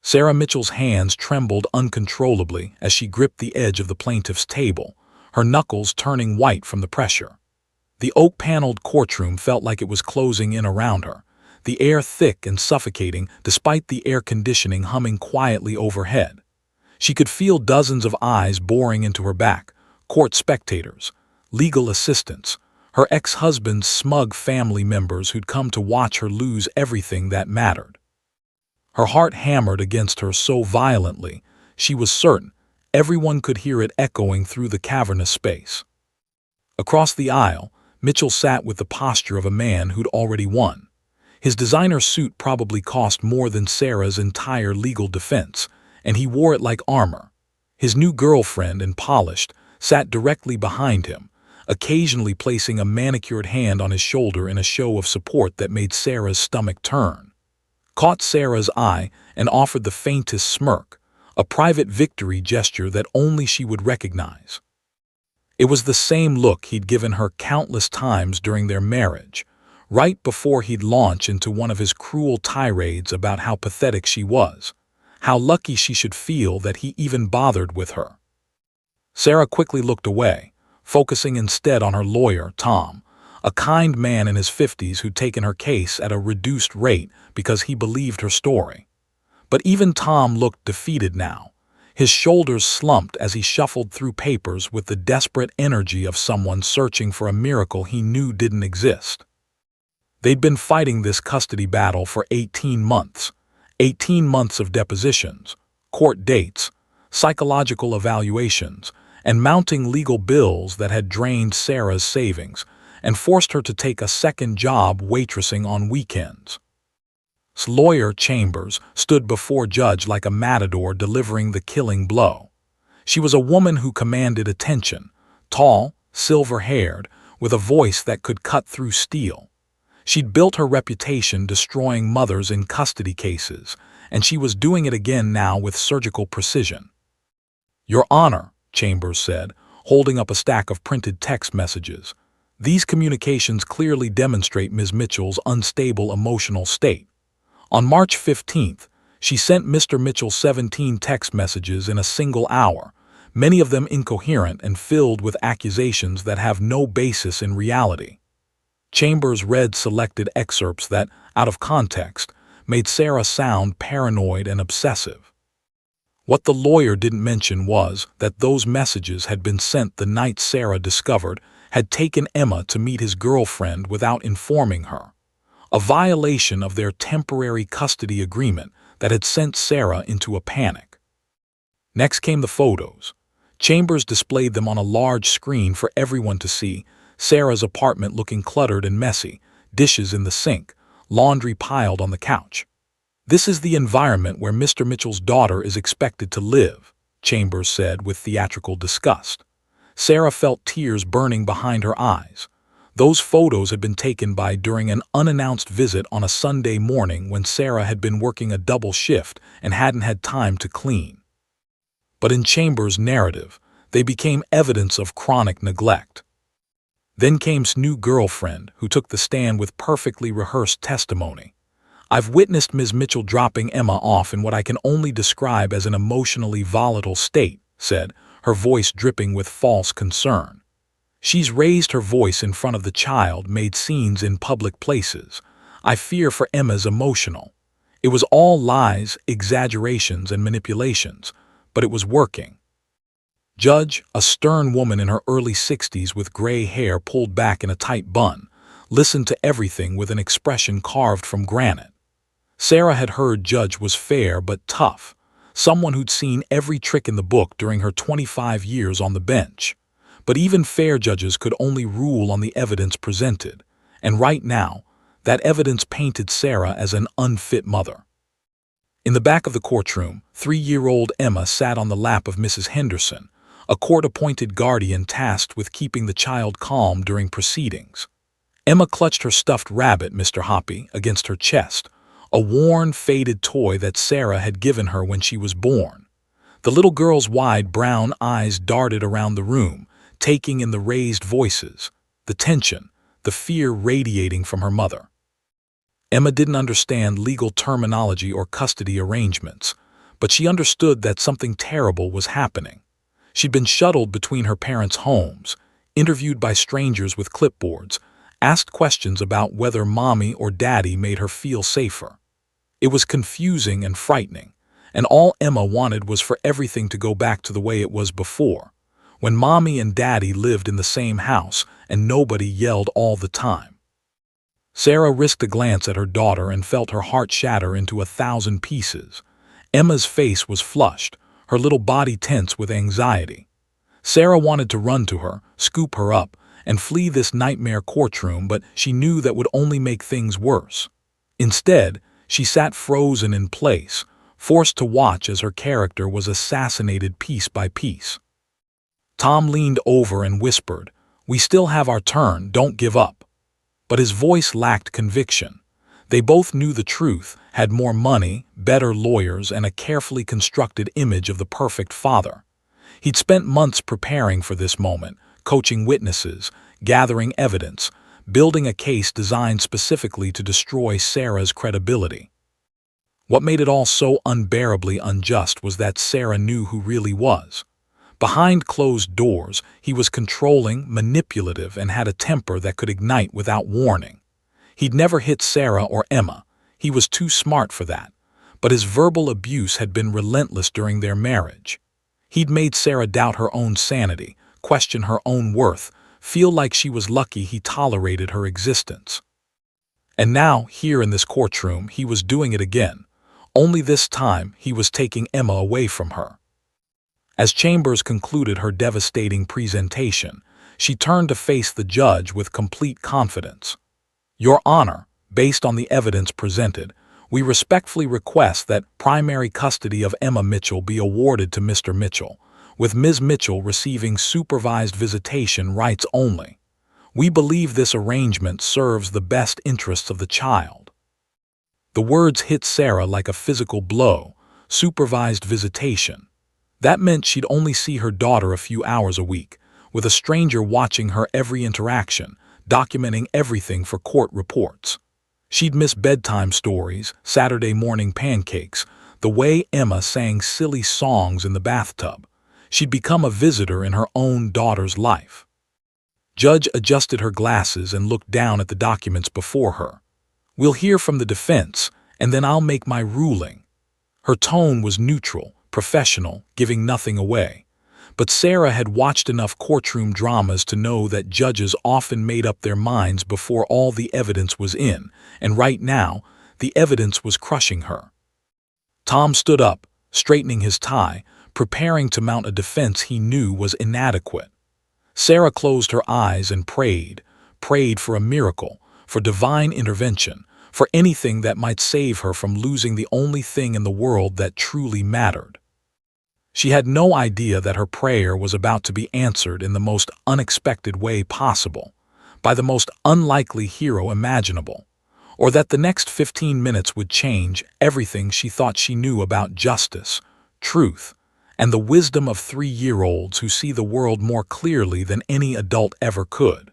Sarah Mitchell's hands trembled uncontrollably as she gripped the edge of the plaintiff's table, her knuckles turning white from the pressure. The oak-paneled courtroom felt like it was closing in around her, the air thick and suffocating despite the air conditioning humming quietly overhead. She could feel dozens of eyes boring into her back, court spectators, legal assistants, her ex-husband's smug family members who'd come to watch her lose everything that mattered. Her heart hammered against her so violently, she was certain everyone could hear it echoing through the cavernous space. Across the aisle, Mitchell sat with the posture of a man who'd already won. His designer suit probably cost more than Sarah's entire legal defense, and he wore it like armor. His new girlfriend, and polished, sat directly behind him, occasionally placing a manicured hand on his shoulder in a show of support that made Sarah's stomach turn. Caught Sarah's eye and offered the faintest smirk, a private victory gesture that only she would recognize. It was the same look he'd given her countless times during their marriage, right before he'd launch into one of his cruel tirades about how pathetic she was, how lucky she should feel that he even bothered with her. Sarah quickly looked away, focusing instead on her lawyer, Tom, a kind man in his 50s who'd taken her case at a reduced rate because he believed her story. But even Tom looked defeated now. His shoulders slumped as he shuffled through papers with the desperate energy of someone searching for a miracle he knew didn't exist. They'd been fighting this custody battle for 18 months. 18 months of depositions, court dates, psychological evaluations, and mounting legal bills that had drained Sarah's savings and forced her to take a second job waitressing on weekends. Lawyer Chambers stood before Judge like a matador delivering the killing blow. She was a woman who commanded attention, tall, silver-haired, with a voice that could cut through steel. She'd built her reputation destroying mothers in custody cases, and she was doing it again now with surgical precision. "Your Honor," Chambers said, holding up a stack of printed text messages, "these communications clearly demonstrate Ms. Mitchell's unstable emotional state. On March 15th, she sent Mr. Mitchell 17 text messages in a single hour, many of them incoherent and filled with accusations that have no basis in reality." Chambers read selected excerpts that, out of context, made Sarah sound paranoid and obsessive. What the lawyer didn't mention was that those messages had been sent the night Sarah discovered had taken Emma to meet his girlfriend without informing her, a violation of their temporary custody agreement that had sent Sarah into a panic. Next came the photos. Chambers displayed them on a large screen for everyone to see, Sarah's apartment looking cluttered and messy, dishes in the sink, laundry piled on the couch. "This is the environment where Mr. Mitchell's daughter is expected to live," Chambers said with theatrical disgust. Sarah felt tears burning behind her eyes. Those photos had been taken during an unannounced visit on a Sunday morning when Sarah had been working a double shift and hadn't had time to clean. But in Chambers' narrative, they became evidence of chronic neglect. Then came his new girlfriend, who took the stand with perfectly rehearsed testimony. "I've witnessed Ms. Mitchell dropping Emma off in what I can only describe as an emotionally volatile state," said, her voice dripping with false concern. "She's raised her voice in front of the child, made scenes in public places. I fear for Emma's emotional. It was all lies, exaggerations, and manipulations, but it was working." Judge, a stern woman in her early 60s with gray hair pulled back in a tight bun, listened to everything with an expression carved from granite. Sarah had heard Judge was fair but tough, someone who'd seen every trick in the book during her 25 years on the bench. But even fair judges could only rule on the evidence presented, and right now, that evidence painted Sarah as an unfit mother. In the back of the courtroom, 3-year-old Emma sat on the lap of Mrs. Henderson, a court-appointed guardian tasked with keeping the child calm during proceedings. Emma clutched her stuffed rabbit, Mr. Hoppy, against her chest, a worn, faded toy that Sarah had given her when she was born. The little girl's wide brown eyes darted around the room, taking in the raised voices, the tension, the fear radiating from her mother. Emma didn't understand legal terminology or custody arrangements, but she understood that something terrible was happening. She'd been shuttled between her parents' homes, interviewed by strangers with clipboards, asked questions about whether mommy or daddy made her feel safer. It was confusing and frightening, and all Emma wanted was for everything to go back to the way it was before, when mommy and daddy lived in the same house and nobody yelled all the time. Sarah risked a glance at her daughter and felt her heart shatter into 1,000 pieces. Emma's face was flushed, her little body tense with anxiety. Sarah wanted to run to her, scoop her up, and flee this nightmare courtroom, but she knew that would only make things worse. Instead, she sat frozen in place, forced to watch as her character was assassinated piece by piece. Tom leaned over and whispered, "We still have our turn, don't give up." But his voice lacked conviction. They both knew the truth, had more money, better lawyers, and a carefully constructed image of the perfect father. He'd spent months preparing for this moment, coaching witnesses, gathering evidence, building a case designed specifically to destroy Sarah's credibility. What made it all so unbearably unjust was that Sarah knew who really was. Behind closed doors, he was controlling, manipulative, and had a temper that could ignite without warning. He'd never hit Sarah or Emma. He was too smart for that. But his verbal abuse had been relentless during their marriage. He'd made Sarah doubt her own sanity, question her own worth, feel like she was lucky he tolerated her existence. And now, here in this courtroom, he was doing it again. Only this time, he was taking Emma away from her. As Chambers concluded her devastating presentation, she turned to face the judge with complete confidence. "Your Honor, based on the evidence presented, we respectfully request that primary custody of Emma Mitchell be awarded to Mr. Mitchell, with Ms. Mitchell receiving supervised visitation rights only. We believe this arrangement serves the best interests of the child." The words hit Sarah like a physical blow. Supervised visitation. That meant she'd only see her daughter a few hours a week, with a stranger watching her every interaction, documenting everything for court reports. She'd miss bedtime stories, Saturday morning pancakes, the way Emma sang silly songs in the bathtub. She'd become a visitor in her own daughter's life. Judge adjusted her glasses and looked down at the documents before her. "We'll hear from the defense, and then I'll make my ruling." Her tone was neutral, professional, giving nothing away. But Sarah had watched enough courtroom dramas to know that judges often made up their minds before all the evidence was in, and right now, the evidence was crushing her. Tom stood up, straightening his tie, preparing to mount a defense he knew was inadequate. Sarah closed her eyes and prayed for a miracle, for divine intervention, for anything that might save her from losing the only thing in the world that truly mattered. She had no idea that her prayer was about to be answered in the most unexpected way possible, by the most unlikely hero imaginable, or that the next 15 minutes would change everything she thought she knew about justice, truth, and the wisdom of 3-year-olds who see the world more clearly than any adult ever could.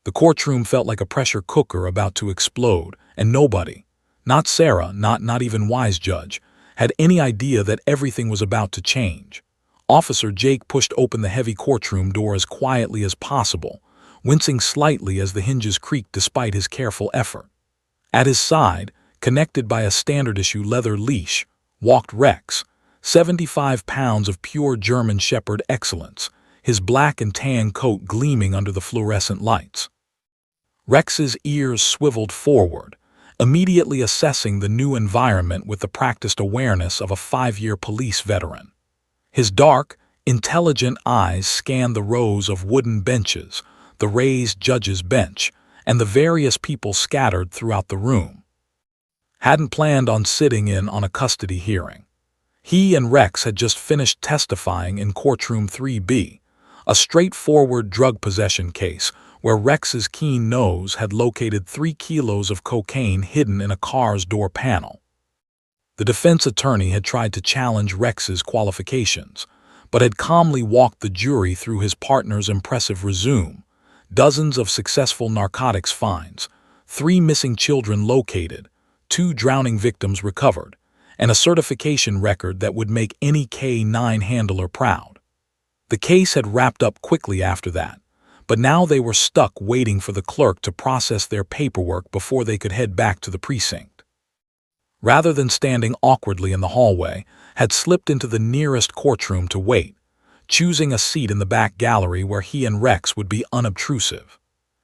The courtroom felt like a pressure cooker about to explode, and nobody, not Sarah, not even Wise Judge, had any idea that everything was about to change. Officer Jake pushed open the heavy courtroom door as quietly as possible, wincing slightly as the hinges creaked despite his careful effort. At his side, connected by a standard-issue leather leash, walked Rex, 75 pounds of pure German Shepherd excellence, his black and tan coat gleaming under the fluorescent lights. Rex's ears swiveled forward, immediately assessing the new environment with the practiced awareness of a 5-year police veteran. His dark, intelligent eyes scanned the rows of wooden benches, the raised judge's bench, and the various people scattered throughout the room. Hadn't planned on sitting in on a custody hearing. He and Rex had just finished testifying in courtroom 3B, a straightforward drug possession case where Rex's keen nose had located 3 kilos of cocaine hidden in a car's door panel. The defense attorney had tried to challenge Rex's qualifications, but had calmly walked the jury through his partner's impressive resume: dozens of successful narcotics finds, 3 missing children located, 2 drowning victims recovered, and a certification record that would make any K-9 handler proud. The case had wrapped up quickly after that, but now they were stuck waiting for the clerk to process their paperwork before they could head back to the precinct. Rather than standing awkwardly in the hallway, had slipped into the nearest courtroom to wait, choosing a seat in the back gallery where he and Rex would be unobtrusive.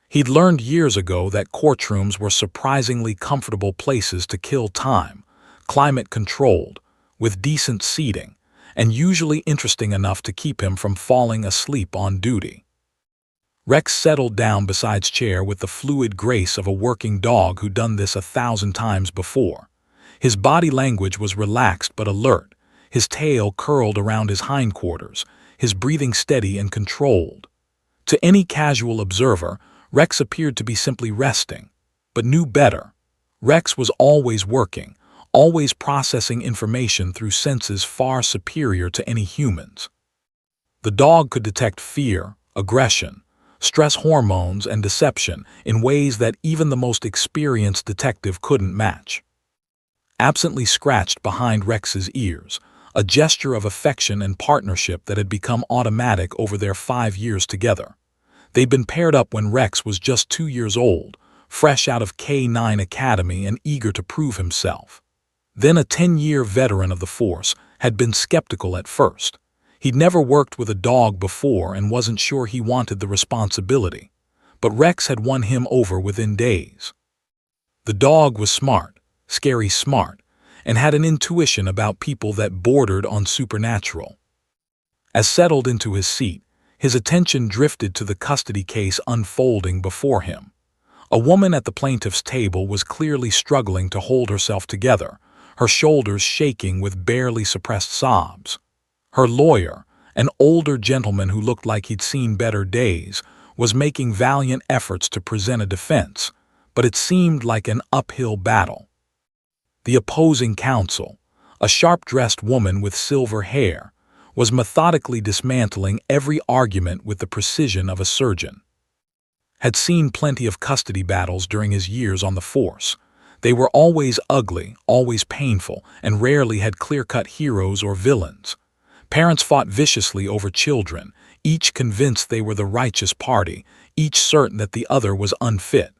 He'd learned years ago that courtrooms were surprisingly comfortable places to kill time, climate-controlled, with decent seating, and usually interesting enough to keep him from falling asleep on duty. Rex settled down beside his chair with the fluid grace of a working dog who'd done this 1,000 times before. His body language was relaxed but alert, his tail curled around his hindquarters, his breathing steady and controlled. To any casual observer, Rex appeared to be simply resting, but knew better. Rex was always working, always processing information through senses far superior to any humans. The dog could detect fear, aggression, stress hormones, and deception in ways that even the most experienced detective couldn't match. Absently scratched behind Rex's ears, a gesture of affection and partnership that had become automatic over their 5 years together. They'd been paired up when Rex was just 2 years old, fresh out of K-9 Academy and eager to prove himself. Then a 10-year veteran of the force had been skeptical at first. He'd never worked with a dog before and wasn't sure he wanted the responsibility. But Rex had won him over within days. The dog was smart, scary smart, and had an intuition about people that bordered on supernatural. As settled into his seat, his attention drifted to the custody case unfolding before him. A woman at the plaintiff's table was clearly struggling to hold herself together, her shoulders shaking with barely suppressed sobs. Her lawyer, an older gentleman who looked like he'd seen better days, was making valiant efforts to present a defense, but it seemed like an uphill battle. The opposing counsel, a sharp-dressed woman with silver hair, was methodically dismantling every argument with the precision of a surgeon. Had seen plenty of custody battles during his years on the force. They were always ugly, always painful, and rarely had clear-cut heroes or villains. Parents fought viciously over children, each convinced they were the righteous party, each certain that the other was unfit.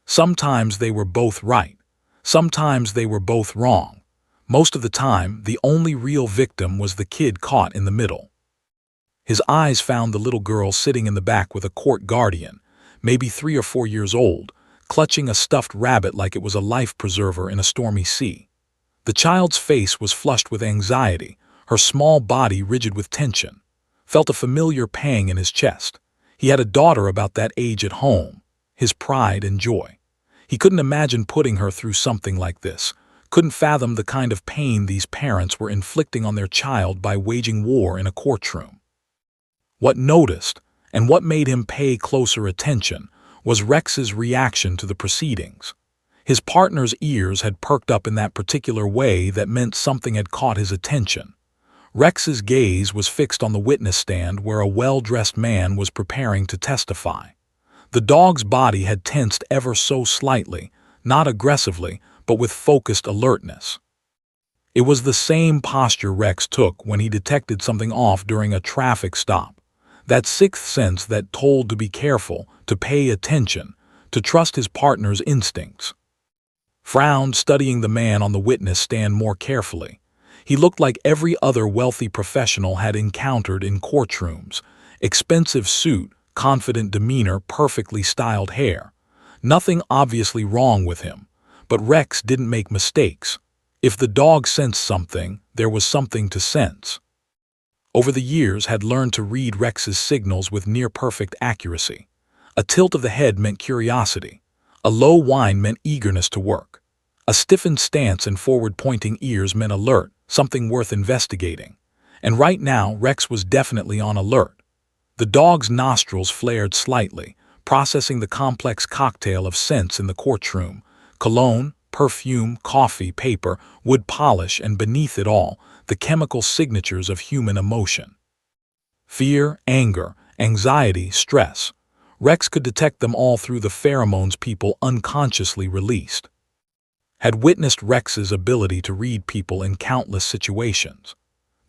Sometimes they were both right. Sometimes they were both wrong. Most of the time, the only real victim was the kid caught in the middle. His eyes found the little girl sitting in the back with a court guardian, maybe 3 or 4 years old, clutching a stuffed rabbit like it was a life preserver in a stormy sea. The child's face was flushed with anxiety, her small body rigid with tension. Felt a familiar pang in his chest. He had a daughter about that age at home, his pride and joy. He couldn't imagine putting her through something like this, couldn't fathom the kind of pain these parents were inflicting on their child by waging war in a courtroom. What noticed, and what made him pay closer attention, was Rex's reaction to the proceedings. His partner's ears had perked up in that particular way that meant something had caught his attention. Rex's gaze was fixed on the witness stand where a well-dressed man was preparing to testify. The dog's body had tensed ever so slightly, not aggressively, but with focused alertness. It was the same posture Rex took when he detected something off during a traffic stop. That sixth sense that told to be careful, to pay attention, to trust his partner's instincts. Frowned, studying the man on the witness stand more carefully. He looked like every other wealthy professional had encountered in courtrooms. Expensive suit, confident demeanor, perfectly styled hair. Nothing obviously wrong with him, but Rex didn't make mistakes. If the dog sensed something, there was something to sense. Over the years had learned to read Rex's signals with near-perfect accuracy. A tilt of the head meant curiosity. A low whine meant eagerness to work. A stiffened stance and forward-pointing ears meant alert, something worth investigating. And right now, Rex was definitely on alert. The dog's nostrils flared slightly, processing the complex cocktail of scents in the courtroom. Cologne, perfume, coffee, paper, wood polish, and beneath it all, the chemical signatures of human emotion. Fear, anger, anxiety, stress. Rex could detect them all through the pheromones people unconsciously released. had witnessed Rex's ability to read people in countless situations.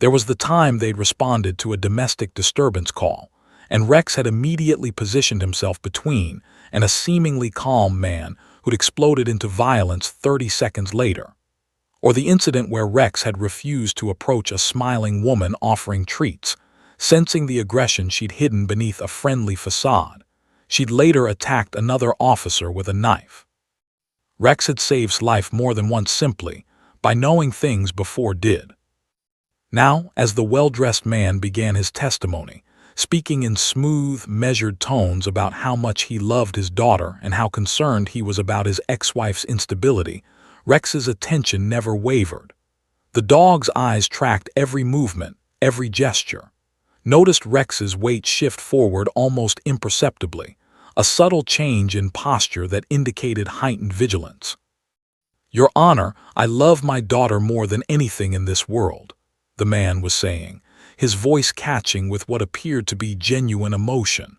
There was the time they'd responded to a domestic disturbance call, and Rex had immediately positioned himself between and a seemingly calm man who'd exploded into violence 30 seconds later. Or the incident where Rex had refused to approach a smiling woman offering treats, sensing the aggression she'd hidden beneath a friendly facade. She'd later attacked another officer with a knife. Rex had saved life more than once simply by knowing things before did. Now, as the well-dressed man began his testimony, speaking in smooth, measured tones about how much he loved his daughter and how concerned he was about his ex-wife's instability, Rex's attention never wavered. The dog's eyes tracked every movement, every gesture. Noticed Rex's weight shift forward almost imperceptibly, a subtle change in posture that indicated heightened vigilance. "Your Honor, I love my daughter more than anything in this world," the man was saying, his voice catching with what appeared to be genuine emotion.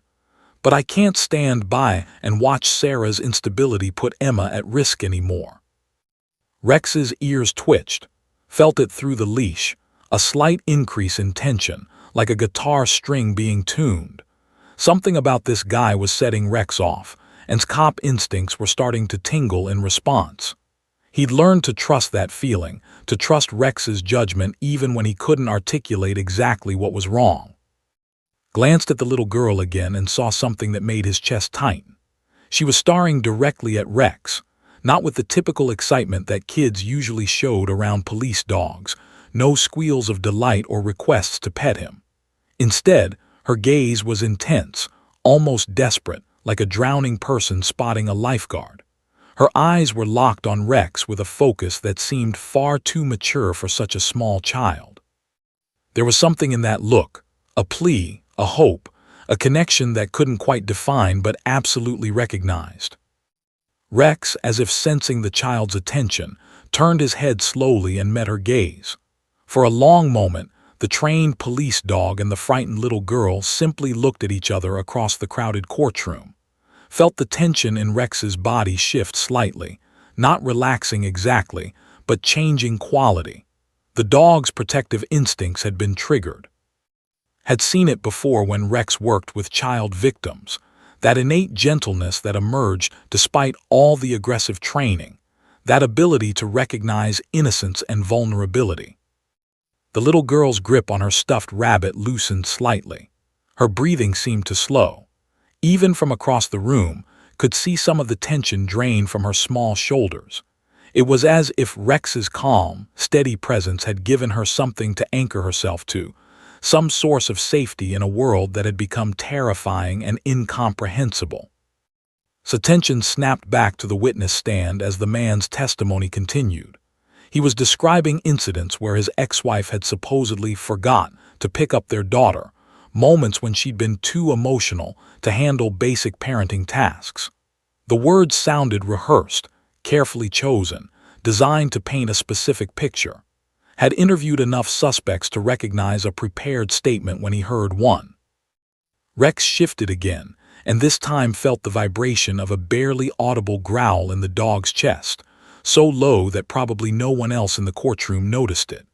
"But I can't stand by and watch Sarah's instability put Emma at risk anymore." Rex's ears twitched, felt it through the leash, a slight increase in tension, like a guitar string being tuned. Something about this guy was setting Rex off, and his cop instincts were starting to tingle in response. He'd learned to trust that feeling, to trust Rex's judgment even when he couldn't articulate exactly what was wrong. Glanced at the little girl again and saw something that made his chest tighten. She was staring directly at Rex, not with the typical excitement that kids usually showed around police dogs, no squeals of delight or requests to pet him. Instead, her gaze was intense, almost desperate, like a drowning person spotting a lifeguard. Her eyes were locked on Rex with a focus that seemed far too mature for such a small child. There was something in that look, a plea, a hope, a connection that couldn't quite define but absolutely recognized. Rex, as if sensing the child's attention, turned his head slowly and met her gaze. For a long moment, the trained police dog and the frightened little girl simply looked at each other across the crowded courtroom. Felt the tension in Rex's body shift slightly, not relaxing exactly, but changing quality. The dog's protective instincts had been triggered. Had seen it before when Rex worked with child victims, that innate gentleness that emerged despite all the aggressive training, that ability to recognize innocence and vulnerability. The little girl's grip on her stuffed rabbit loosened slightly. Her breathing seemed to slow. Even from across the room, could see some of the tension drain from her small shoulders. It was as if Rex's calm, steady presence had given her something to anchor herself to, some source of safety in a world that had become terrifying and incomprehensible. So tension snapped back to the witness stand as the man's testimony continued. He was describing incidents where his ex-wife had supposedly forgotten to pick up their daughter, moments when she'd been too emotional to handle basic parenting tasks. The words sounded rehearsed, carefully chosen, designed to paint a specific picture. Had interviewed enough suspects to recognize a prepared statement when he heard one. Rex shifted again, and this time felt the vibration of a barely audible growl in the dog's chest, so low that probably no one else in the courtroom noticed it.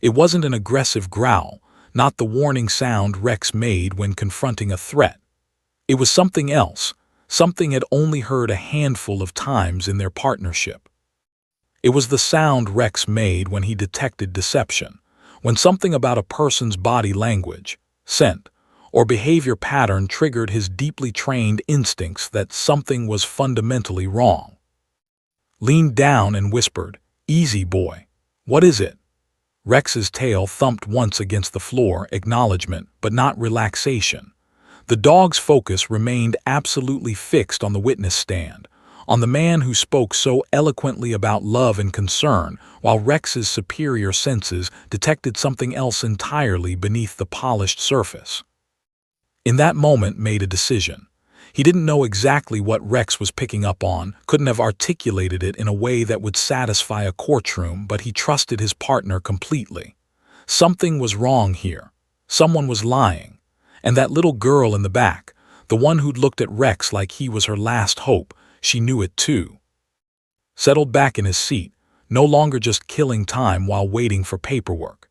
It wasn't an aggressive growl, not the warning sound Rex made when confronting a threat. It was something else, something he'd only heard a handful of times in their partnership. It was the sound Rex made when he detected deception, when something about a person's body language, scent, or behavior pattern triggered his deeply trained instincts that something was fundamentally wrong. Leaned down and whispered, "Easy, boy. What is it?" Rex's tail thumped once against the floor, acknowledgement, but not relaxation. The dog's focus remained absolutely fixed on the witness stand, on the man who spoke so eloquently about love and concern, while Rex's superior senses detected something else entirely beneath the polished surface. In that moment, made a decision. He didn't know exactly what Rex was picking up on, couldn't have articulated it in a way that would satisfy a courtroom, but he trusted his partner completely. Something was wrong here. Someone was lying. And that little girl in the back, the one who'd looked at Rex like he was her last hope, she knew it too. settled back in his seat, no longer just killing time while waiting for paperwork.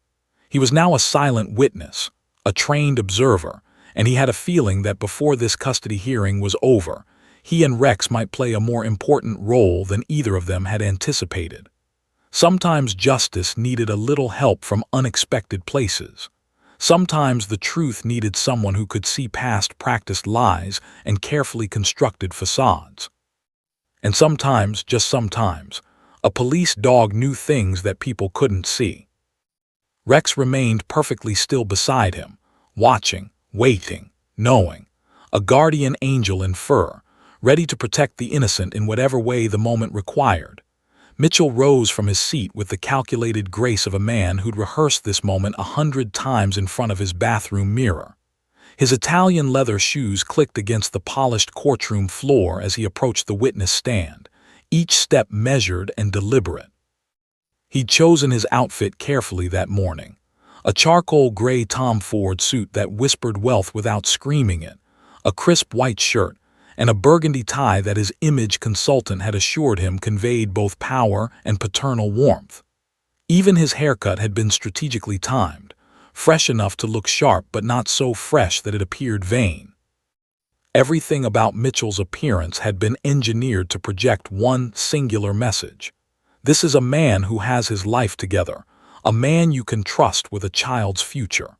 He was now a silent witness, a trained observer, and he had a feeling that before this custody hearing was over, he and Rex might play a more important role than either of them had anticipated. Sometimes justice needed a little help from unexpected places. Sometimes the truth needed someone who could see past practiced lies and carefully constructed facades. And sometimes, just sometimes, a police dog knew things that people couldn't see. Rex remained perfectly still beside him, watching, waiting, knowing, a guardian angel in fur, ready to protect the innocent in whatever way the moment required. Mitchell rose from his seat with the calculated grace of a man who'd rehearsed this moment 100 times in front of his bathroom mirror. His Italian leather shoes clicked against the polished courtroom floor as he approached the witness stand, each step measured and deliberate. He'd chosen his outfit carefully that morning, a charcoal gray Tom Ford suit that whispered wealth without screaming it, a crisp white shirt, and a burgundy tie that his image consultant had assured him conveyed both power and paternal warmth. Even his haircut had been strategically timed, fresh enough to look sharp but not so fresh that it appeared vain. Everything about Mitchell's appearance had been engineered to project one singular message. This is a man who has his life together, a man you can trust with a child's future.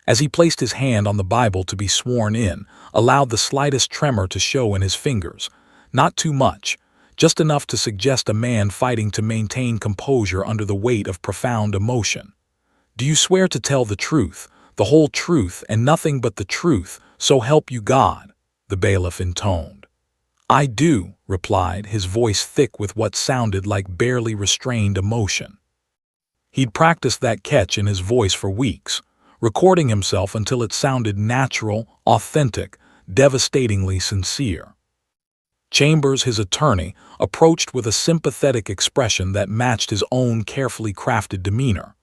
As he placed his hand on the Bible to be sworn in, allowed the slightest tremor to show in his fingers. Not too much, just enough to suggest a man fighting to maintain composure under the weight of profound emotion. "Do you swear to tell the truth, the whole truth, and nothing but the truth, so help you God?" the bailiff intoned. "I do," replied, his voice thick with what sounded like barely restrained emotion. He'd practiced that catch in his voice for weeks, recording himself until it sounded natural, authentic, devastatingly sincere. Chambers, his attorney, approached with a sympathetic expression that matched his own carefully crafted demeanor.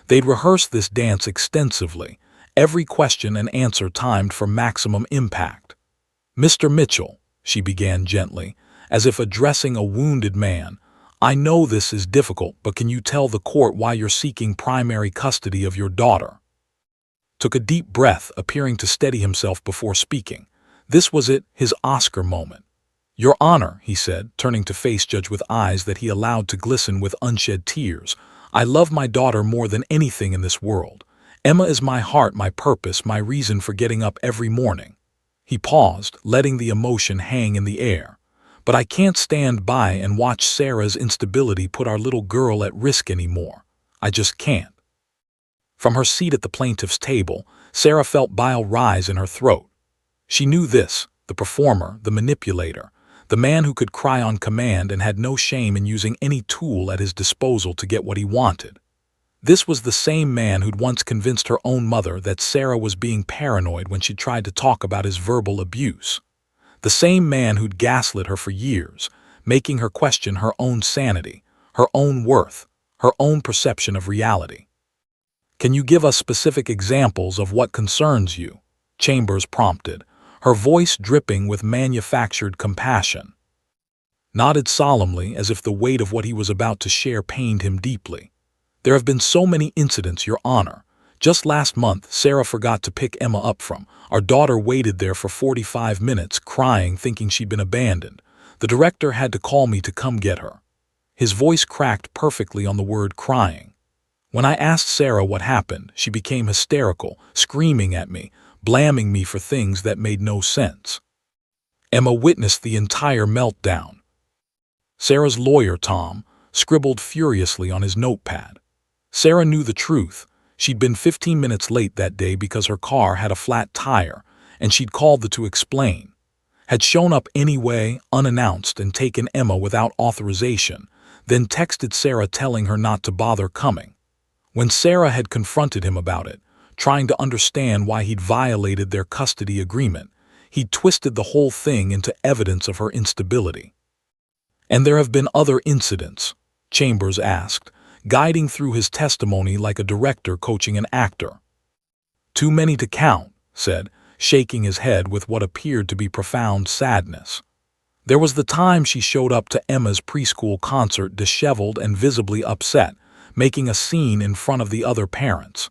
They'd rehearsed this dance extensively, every question and answer timed for maximum impact. "Mr. Mitchell," she began gently, as if addressing a wounded man, "I know this is difficult, but can you tell the court why you're seeking primary custody of your daughter?" Took a deep breath, appearing to steady himself before speaking. This was it, his Oscar moment. "Your Honor," he said, turning to face Judge with eyes that he allowed to glisten with unshed tears, "I love my daughter more than anything in this world. Emma is my heart, my purpose, my reason for getting up every morning." He paused, letting the emotion hang in the air. "But I can't stand by and watch Sarah's instability put our little girl at risk anymore. I just can't." From her seat at the plaintiff's table, Sarah felt bile rise in her throat. She knew this, the performer, the manipulator, the man who could cry on command and had no shame in using any tool at his disposal to get what he wanted. This was the same man who'd once convinced her own mother that Sarah was being paranoid when she tried to talk about his verbal abuse. The same man who'd gaslit her for years, making her question her own sanity, her own worth, her own perception of reality. "Can you give us specific examples of what concerns you?" Chambers prompted, her voice dripping with manufactured compassion. Nodded solemnly as if the weight of what he was about to share pained him deeply. "There have been so many incidents, Your Honor. Just last month, Sarah forgot to pick Emma up from. Our daughter waited there for 45 minutes, crying, thinking she'd been abandoned. The director had to call me to come get her." His voice cracked perfectly on the word crying. "When I asked Sarah what happened, she became hysterical, screaming at me, blaming me for things that made no sense. Emma witnessed the entire meltdown." Sarah's lawyer, Tom, scribbled furiously on his notepad. Sarah knew the truth. She'd been 15 minutes late that day because her car had a flat tire, and she'd called the to explain. Had shown up anyway, unannounced, and taken Emma without authorization, then texted Sarah telling her not to bother coming. When Sarah had confronted him about it, trying to understand why he'd violated their custody agreement, he'd twisted the whole thing into evidence of her instability. "And there have been other incidents?" Chambers asked, guiding through his testimony like a director coaching an actor. "Too many to count," said, shaking his head with what appeared to be profound sadness. There was the time she showed up to Emma's preschool concert disheveled and visibly upset, making a scene in front of the other parents.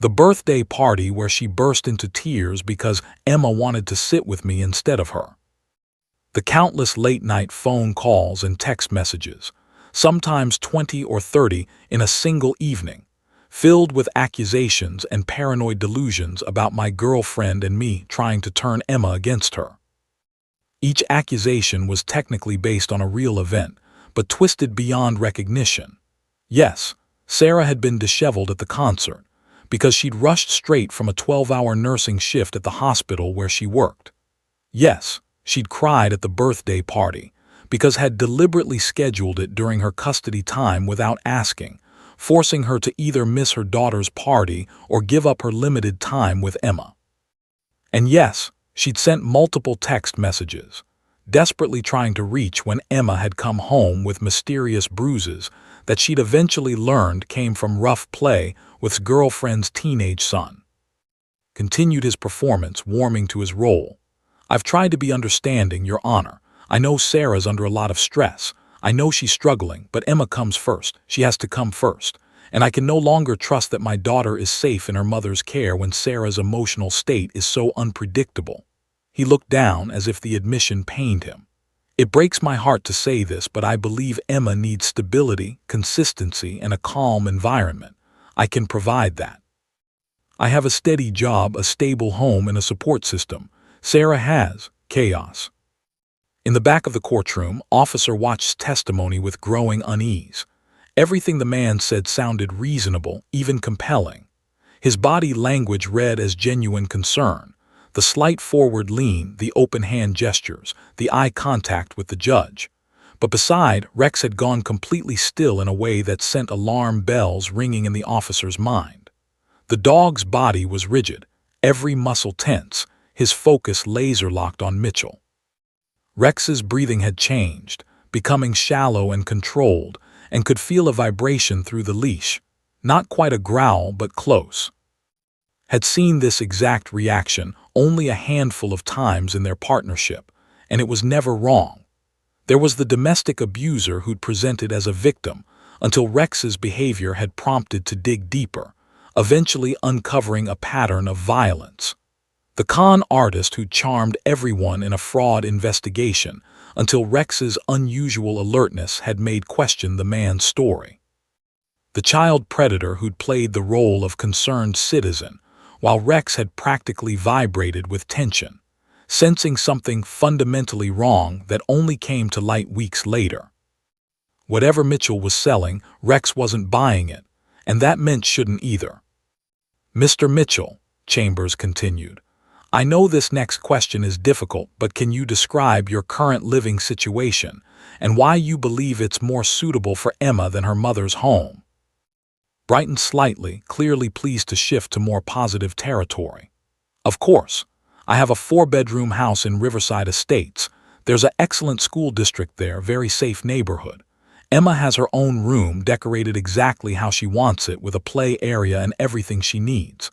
The birthday party where she burst into tears because Emma wanted to sit with me instead of her. The countless late-night phone calls and text messages, sometimes 20 or 30 in a single evening, filled with accusations and paranoid delusions about my girlfriend and me trying to turn Emma against her. Each accusation was technically based on a real event, but twisted beyond recognition. Yes, Sarah had been disheveled at the concert, because she'd rushed straight from a 12-hour nursing shift at the hospital where she worked. Yes, she'd cried at the birthday party, because had deliberately scheduled it during her custody time without asking, forcing her to either miss her daughter's party or give up her limited time with Emma. And yes, she'd sent multiple text messages, desperately trying to reach when Emma had come home with mysterious bruises that she'd eventually learned came from rough play with his girlfriend's teenage son. Continued his performance, warming to his role. I've tried to be understanding, Your Honor. I know Sarah's under a lot of stress. I know she's struggling, but Emma comes first. She has to come first. And I can no longer trust that my daughter is safe in her mother's care when Sarah's emotional state is so unpredictable. He looked down as if the admission pained him. It breaks my heart to say this, but I believe Emma needs stability, consistency, and a calm environment. I can provide that. I have a steady job, a stable home, and a support system. Sarah has chaos. In the back of the courtroom, Officer watched testimony with growing unease. Everything the man said sounded reasonable, even compelling. His body language read as genuine concern. The slight forward lean, the open hand gestures, the eye contact with the judge. But beside, Rex had gone completely still in a way that sent alarm bells ringing in the officer's mind. The dog's body was rigid, every muscle tense, his focus laser-locked on Mitchell. Rex's breathing had changed, becoming shallow and controlled, and could feel a vibration through the leash. Not quite a growl, but close. Had seen this exact reaction only a handful of times in their partnership, and it was never wrong. There was the domestic abuser who'd presented as a victim, until Rex's behavior had prompted to dig deeper, eventually uncovering a pattern of violence. The con artist who charmed everyone in a fraud investigation until Rex's unusual alertness had made question the man's story. The child predator who'd played the role of concerned citizen, while Rex had practically vibrated with tension, sensing something fundamentally wrong that only came to light weeks later. Whatever Mitchell was selling, Rex wasn't buying it, and that meant shouldn't either. Mr. Mitchell, Chambers continued, I know this next question is difficult, but can you describe your current living situation and why you believe it's more suitable for Emma than her mother's home? Brightened slightly, clearly pleased to shift to more positive territory. Of course, I have a 4-bedroom house in Riverside Estates. There's an excellent school district there, very safe neighborhood. Emma has her own room decorated exactly how she wants it with a play area and everything she needs.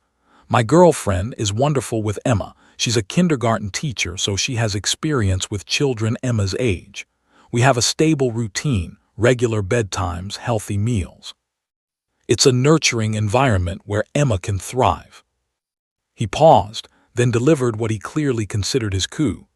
My girlfriend is wonderful with Emma. She's a kindergarten teacher, so she has experience with children Emma's age. We have a stable routine, regular bedtimes, healthy meals. It's a nurturing environment where Emma can thrive. He paused, then delivered what he clearly considered his coup.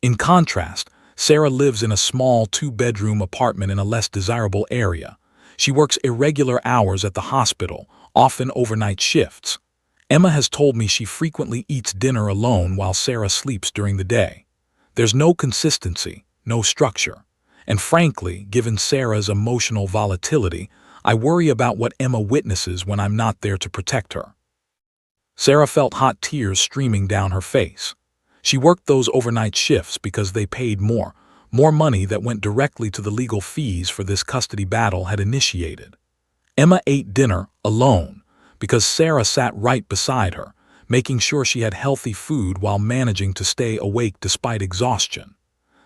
In contrast, Sarah lives in a small 2-bedroom apartment in a less desirable area. She works irregular hours at the hospital, often overnight shifts. Emma has told me she frequently eats dinner alone while Sarah sleeps during the day. There's no consistency, no structure. And frankly, given Sarah's emotional volatility, I worry about what Emma witnesses when I'm not there to protect her. Sarah felt hot tears streaming down her face. She worked those overnight shifts because they paid more money that went directly to the legal fees for this custody battle had initiated. Emma ate dinner alone because Sarah sat right beside her, making sure she had healthy food while managing to stay awake despite exhaustion.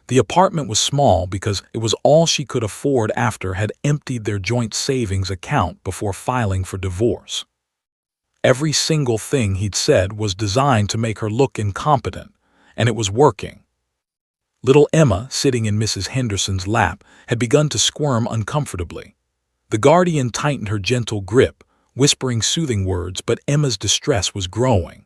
The apartment was small because it was all she could afford after had emptied their joint savings account before filing for divorce. Every single thing he'd said was designed to make her look incompetent, and it was working. Little Emma, sitting in Mrs. Henderson's lap, had begun to squirm uncomfortably. The guardian tightened her gentle grip, whispering soothing words, but Emma's distress was growing.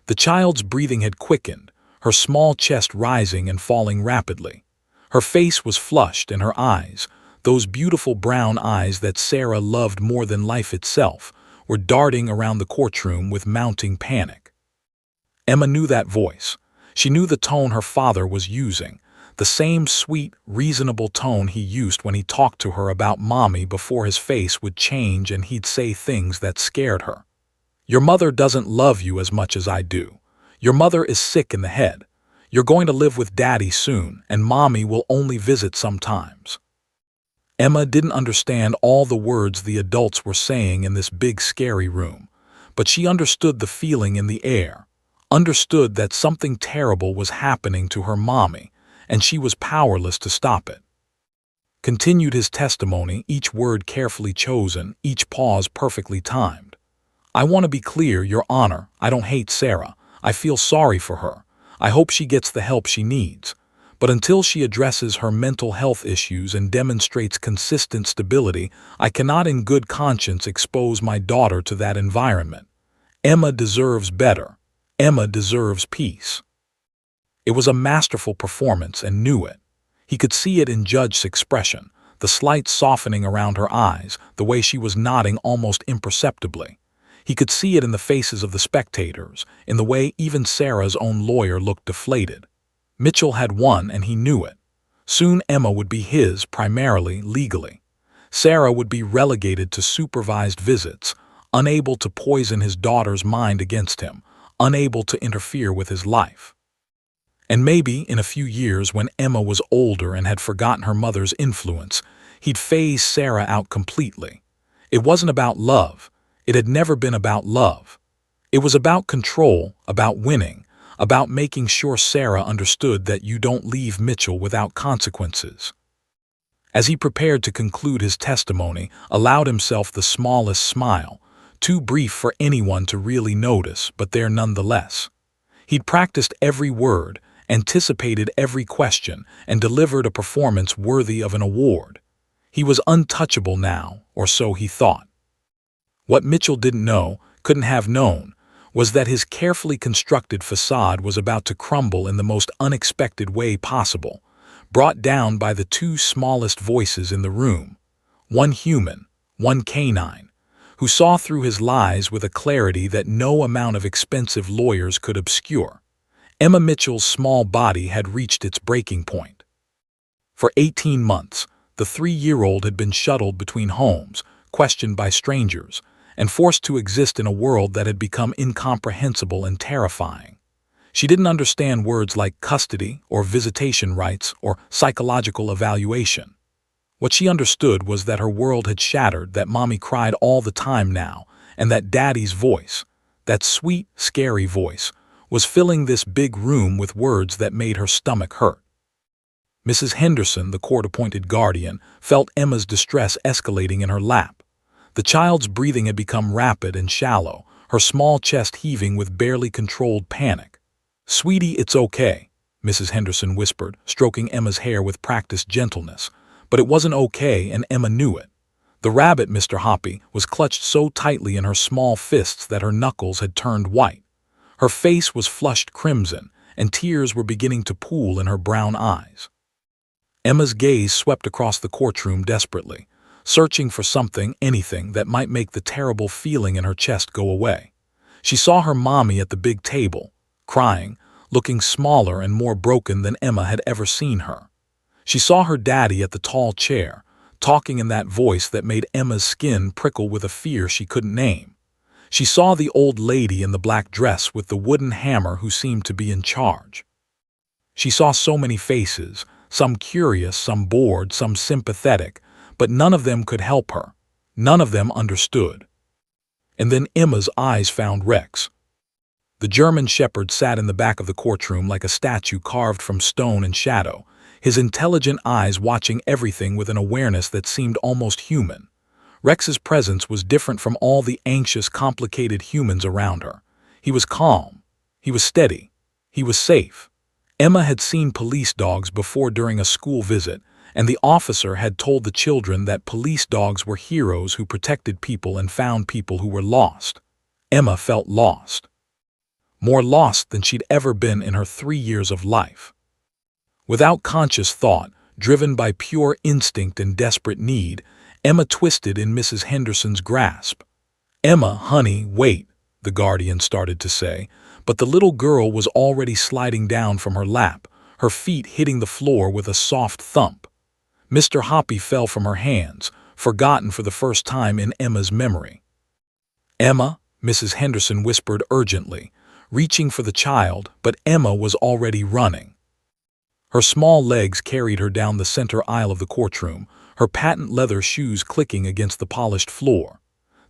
The child's breathing had quickened, her small chest rising and falling rapidly. Her face was flushed, and her eyes, those beautiful brown eyes that Sarah loved more than life itself, were darting around the courtroom with mounting panic. Emma knew that voice. She knew the tone her father was using, the same sweet, reasonable tone he used when he talked to her about Mommy before his face would change and he'd say things that scared her. "Your mother doesn't love you as much as I do. Your mother is sick in the head. You're going to live with Daddy soon, and Mommy will only visit sometimes." Emma didn't understand all the words the adults were saying in this big scary room, but she understood the feeling in the air, understood that something terrible was happening to her Mommy, and she was powerless to stop it. Continued his testimony, each word carefully chosen, each pause perfectly timed. "I want to be clear, Your Honor, I don't hate Sarah. I feel sorry for her. I hope she gets the help she needs. But until she addresses her mental health issues and demonstrates consistent stability, I cannot in good conscience expose my daughter to that environment. Emma deserves better. Emma deserves peace." It was a masterful performance, and knew it. He could see it in Judge's expression, the slight softening around her eyes, the way she was nodding almost imperceptibly. He could see it in the faces of the spectators, in the way even Sarah's own lawyer looked deflated. Mitchell had won, and he knew it. Soon Emma would be his, primarily, legally. Sarah would be relegated to supervised visits, unable to poison his daughter's mind against him, unable to interfere with his life. And maybe, in a few years, when Emma was older and had forgotten her mother's influence, he'd phase Sarah out completely. It wasn't about love. It had never been about love. It was about control, about winning, about making sure Sarah understood that you don't leave Mitchell without consequences. As he prepared to conclude his testimony, allowed himself the smallest smile, too brief for anyone to really notice, but there nonetheless. He'd practiced every word, anticipated every question, and delivered a performance worthy of an award. He was untouchable now, or so he thought. What Mitchell didn't know, couldn't have known, was that his carefully constructed facade was about to crumble in the most unexpected way possible, brought down by the two smallest voices in the room, one human, one canine, who saw through his lies with a clarity that no amount of expensive lawyers could obscure. Emma Mitchell's small body had reached its breaking point. For 18 months, the 3-year-old had been shuttled between homes, questioned by strangers, and forced to exist in a world that had become incomprehensible and terrifying. She didn't understand words like custody or visitation rights or psychological evaluation. What she understood was that her world had shattered, that Mommy cried all the time now, and that Daddy's voice, that sweet, scary voice, was filling this big room with words that made her stomach hurt. Mrs. Henderson, the court-appointed guardian, felt Emma's distress escalating in her lap. The child's breathing had become rapid and shallow, her small chest heaving with barely controlled panic. "Sweetie, it's okay," Mrs. Henderson whispered, stroking Emma's hair with practiced gentleness. But it wasn't okay, and Emma knew it. The rabbit, Mr. Hoppy, was clutched so tightly in her small fists that her knuckles had turned white. Her face was flushed crimson, and tears were beginning to pool in her brown eyes. Emma's gaze swept across the courtroom desperately, searching for something, anything, that might make the terrible feeling in her chest go away. She saw her Mommy at the big table, crying, looking smaller and more broken than Emma had ever seen her. She saw her Daddy at the tall chair, talking in that voice that made Emma's skin prickle with a fear she couldn't name. She saw the old lady in the black dress with the wooden hammer who seemed to be in charge. She saw so many faces, some curious, some bored, some sympathetic, but none of them could help her. None of them understood. And then Emma's eyes found Rex. The German shepherd sat in the back of the courtroom like a statue carved from stone and shadow, his intelligent eyes watching everything with an awareness that seemed almost human. Rex's presence was different from all the anxious, complicated humans around her. He was calm. He was steady. He was safe. Emma had seen police dogs before during a school visit, and the officer had told the children that police dogs were heroes who protected people and found people who were lost. Emma felt lost. More lost than she'd ever been in her 3 years of life. Without conscious thought, driven by pure instinct and desperate need, Emma twisted in Mrs. Henderson's grasp. "Emma, honey, wait," the guardian started to say, but the little girl was already sliding down from her lap, her feet hitting the floor with a soft thump. Mr. Hoppy fell from her hands, forgotten for the first time in Emma's memory. "Emma," Mrs. Henderson whispered urgently, reaching for the child, but Emma was already running. Her small legs carried her down the center aisle of the courtroom, her patent leather shoes clicking against the polished floor.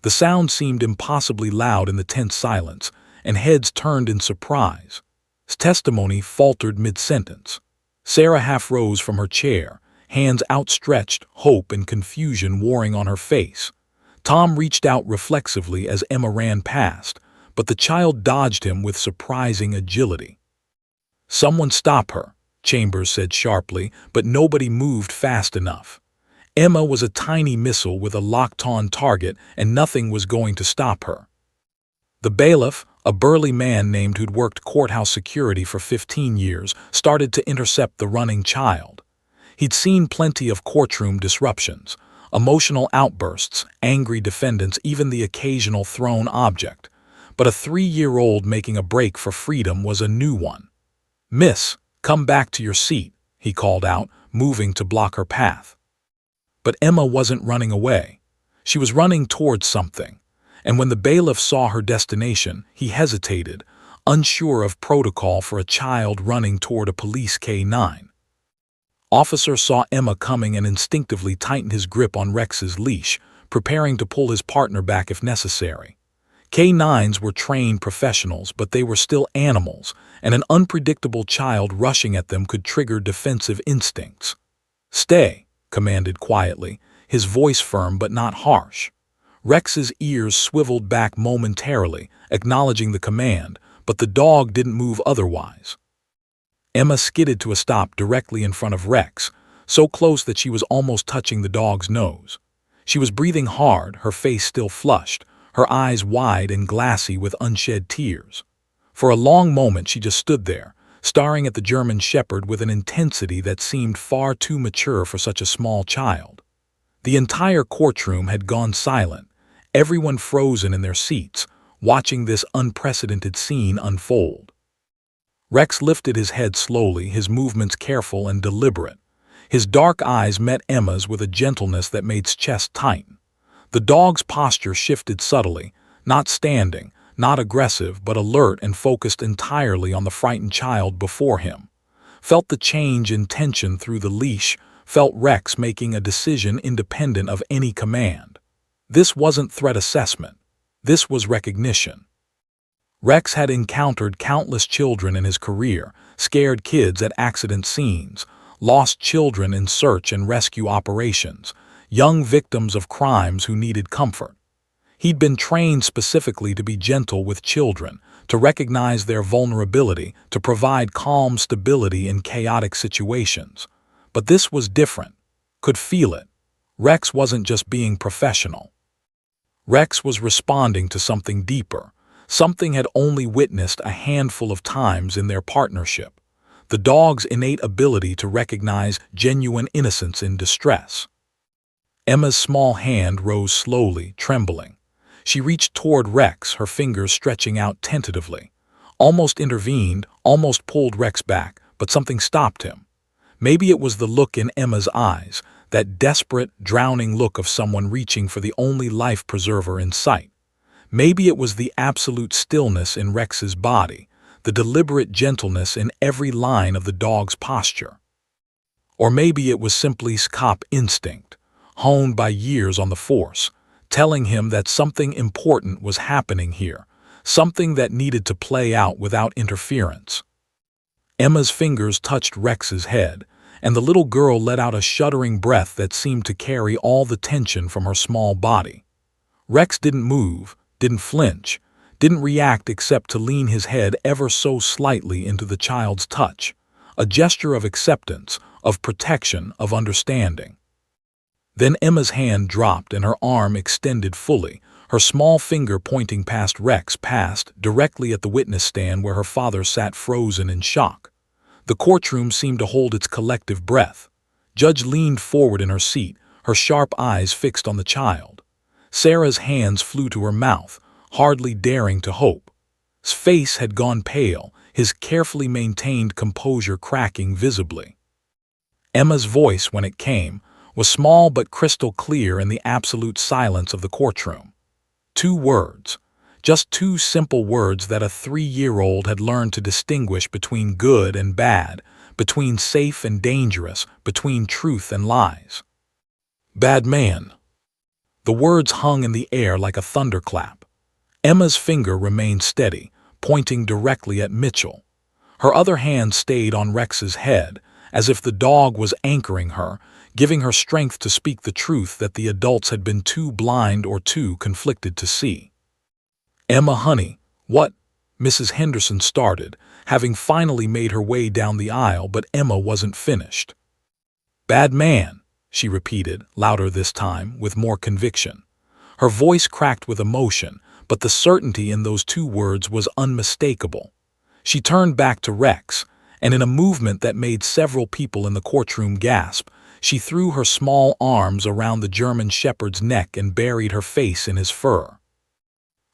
The sound seemed impossibly loud in the tense silence, and heads turned in surprise. Testimony faltered mid-sentence. Sarah half rose from her chair, hands outstretched, hope and confusion warring on her face. Tom reached out reflexively as Emma ran past, but the child dodged him with surprising agility. "Someone stop her," Chambers said sharply, but nobody moved fast enough. Emma was a tiny missile with a locked-on target, and nothing was going to stop her. The bailiff, a burly man named who'd worked courthouse security for 15 years, started to intercept the running child. He'd seen plenty of courtroom disruptions, emotional outbursts, angry defendants, even the occasional thrown object. But a 3-year-old making a break for freedom was a new one. "Miss, come back to your seat," he called out, moving to block her path. But Emma wasn't running away. She was running towards something. And when the bailiff saw her destination, he hesitated, unsure of protocol for a child running toward a police K9. Officer saw Emma coming and instinctively tightened his grip on Rex's leash, preparing to pull his partner back if necessary. K9s were trained professionals, but they were still animals, and an unpredictable child rushing at them could trigger defensive instincts. "Stay," commanded quietly, his voice firm but not harsh. Rex's ears swiveled back momentarily, acknowledging the command, but the dog didn't move otherwise. Emma skidded to a stop directly in front of Rex, so close that she was almost touching the dog's nose. She was breathing hard, her face still flushed, her eyes wide and glassy with unshed tears. For a long moment she just stood there, staring at the German Shepherd with an intensity that seemed far too mature for such a small child. The entire courtroom had gone silent, everyone frozen in their seats, watching this unprecedented scene unfold. Rex lifted his head slowly, his movements careful and deliberate. His dark eyes met Emma's with a gentleness that made his chest tighten. The dog's posture shifted subtly, not standing, not aggressive, but alert and focused entirely on the frightened child before him. Felt the change in tension through the leash, felt Rex making a decision independent of any command. This wasn't threat assessment. This was recognition. Rex had encountered countless children in his career, scared kids at accident scenes, lost children in search and rescue operations, young victims of crimes who needed comfort. He'd been trained specifically to be gentle with children, to recognize their vulnerability, to provide calm stability in chaotic situations. But this was different. Could feel it. Rex wasn't just being professional. Rex was responding to something deeper, something had only witnessed a handful of times in their partnership. The dog's innate ability to recognize genuine innocence in distress. Emma's small hand rose slowly, trembling. She reached toward Rex, her fingers stretching out tentatively. Almost intervened, almost pulled Rex back, but something stopped him. Maybe it was the look in Emma's eyes, that desperate, drowning look of someone reaching for the only life preserver in sight. Maybe it was the absolute stillness in Rex's body, the deliberate gentleness in every line of the dog's posture. Or maybe it was simply cop instinct, honed by years on the force, telling him that something important was happening here, something that needed to play out without interference. Emma's fingers touched Rex's head, and the little girl let out a shuddering breath that seemed to carry all the tension from her small body. Rex didn't move, didn't flinch, didn't react except to lean his head ever so slightly into the child's touch, a gesture of acceptance, of protection, of understanding. Then Emma's hand dropped and her arm extended fully, her small finger pointing past Rex, past, directly at the witness stand where her father sat frozen in shock. The courtroom seemed to hold its collective breath. Judge leaned forward in her seat, her sharp eyes fixed on the child. Sarah's hands flew to her mouth, hardly daring to hope. His face had gone pale, his carefully maintained composure cracking visibly. Emma's voice, when it came, was small but crystal clear in the absolute silence of the courtroom. 2 words, just 2 simple words that a 3-year-old had learned to distinguish between good and bad, between safe and dangerous, between truth and lies. Bad man. The words hung in the air like a thunderclap. Emma's finger remained steady, pointing directly at Mitchell. Her other hand stayed on Rex's head, as if the dog was anchoring her, giving her strength to speak the truth that the adults had been too blind or too conflicted to see. "Emma, honey, what?" Mrs. Henderson started, having finally made her way down the aisle, but Emma wasn't finished. "Bad man," she repeated, louder this time, with more conviction. Her voice cracked with emotion, but the certainty in those 2 words was unmistakable. She turned back to Rex, and in a movement that made several people in the courtroom gasp, she threw her small arms around the German shepherd's neck and buried her face in his fur.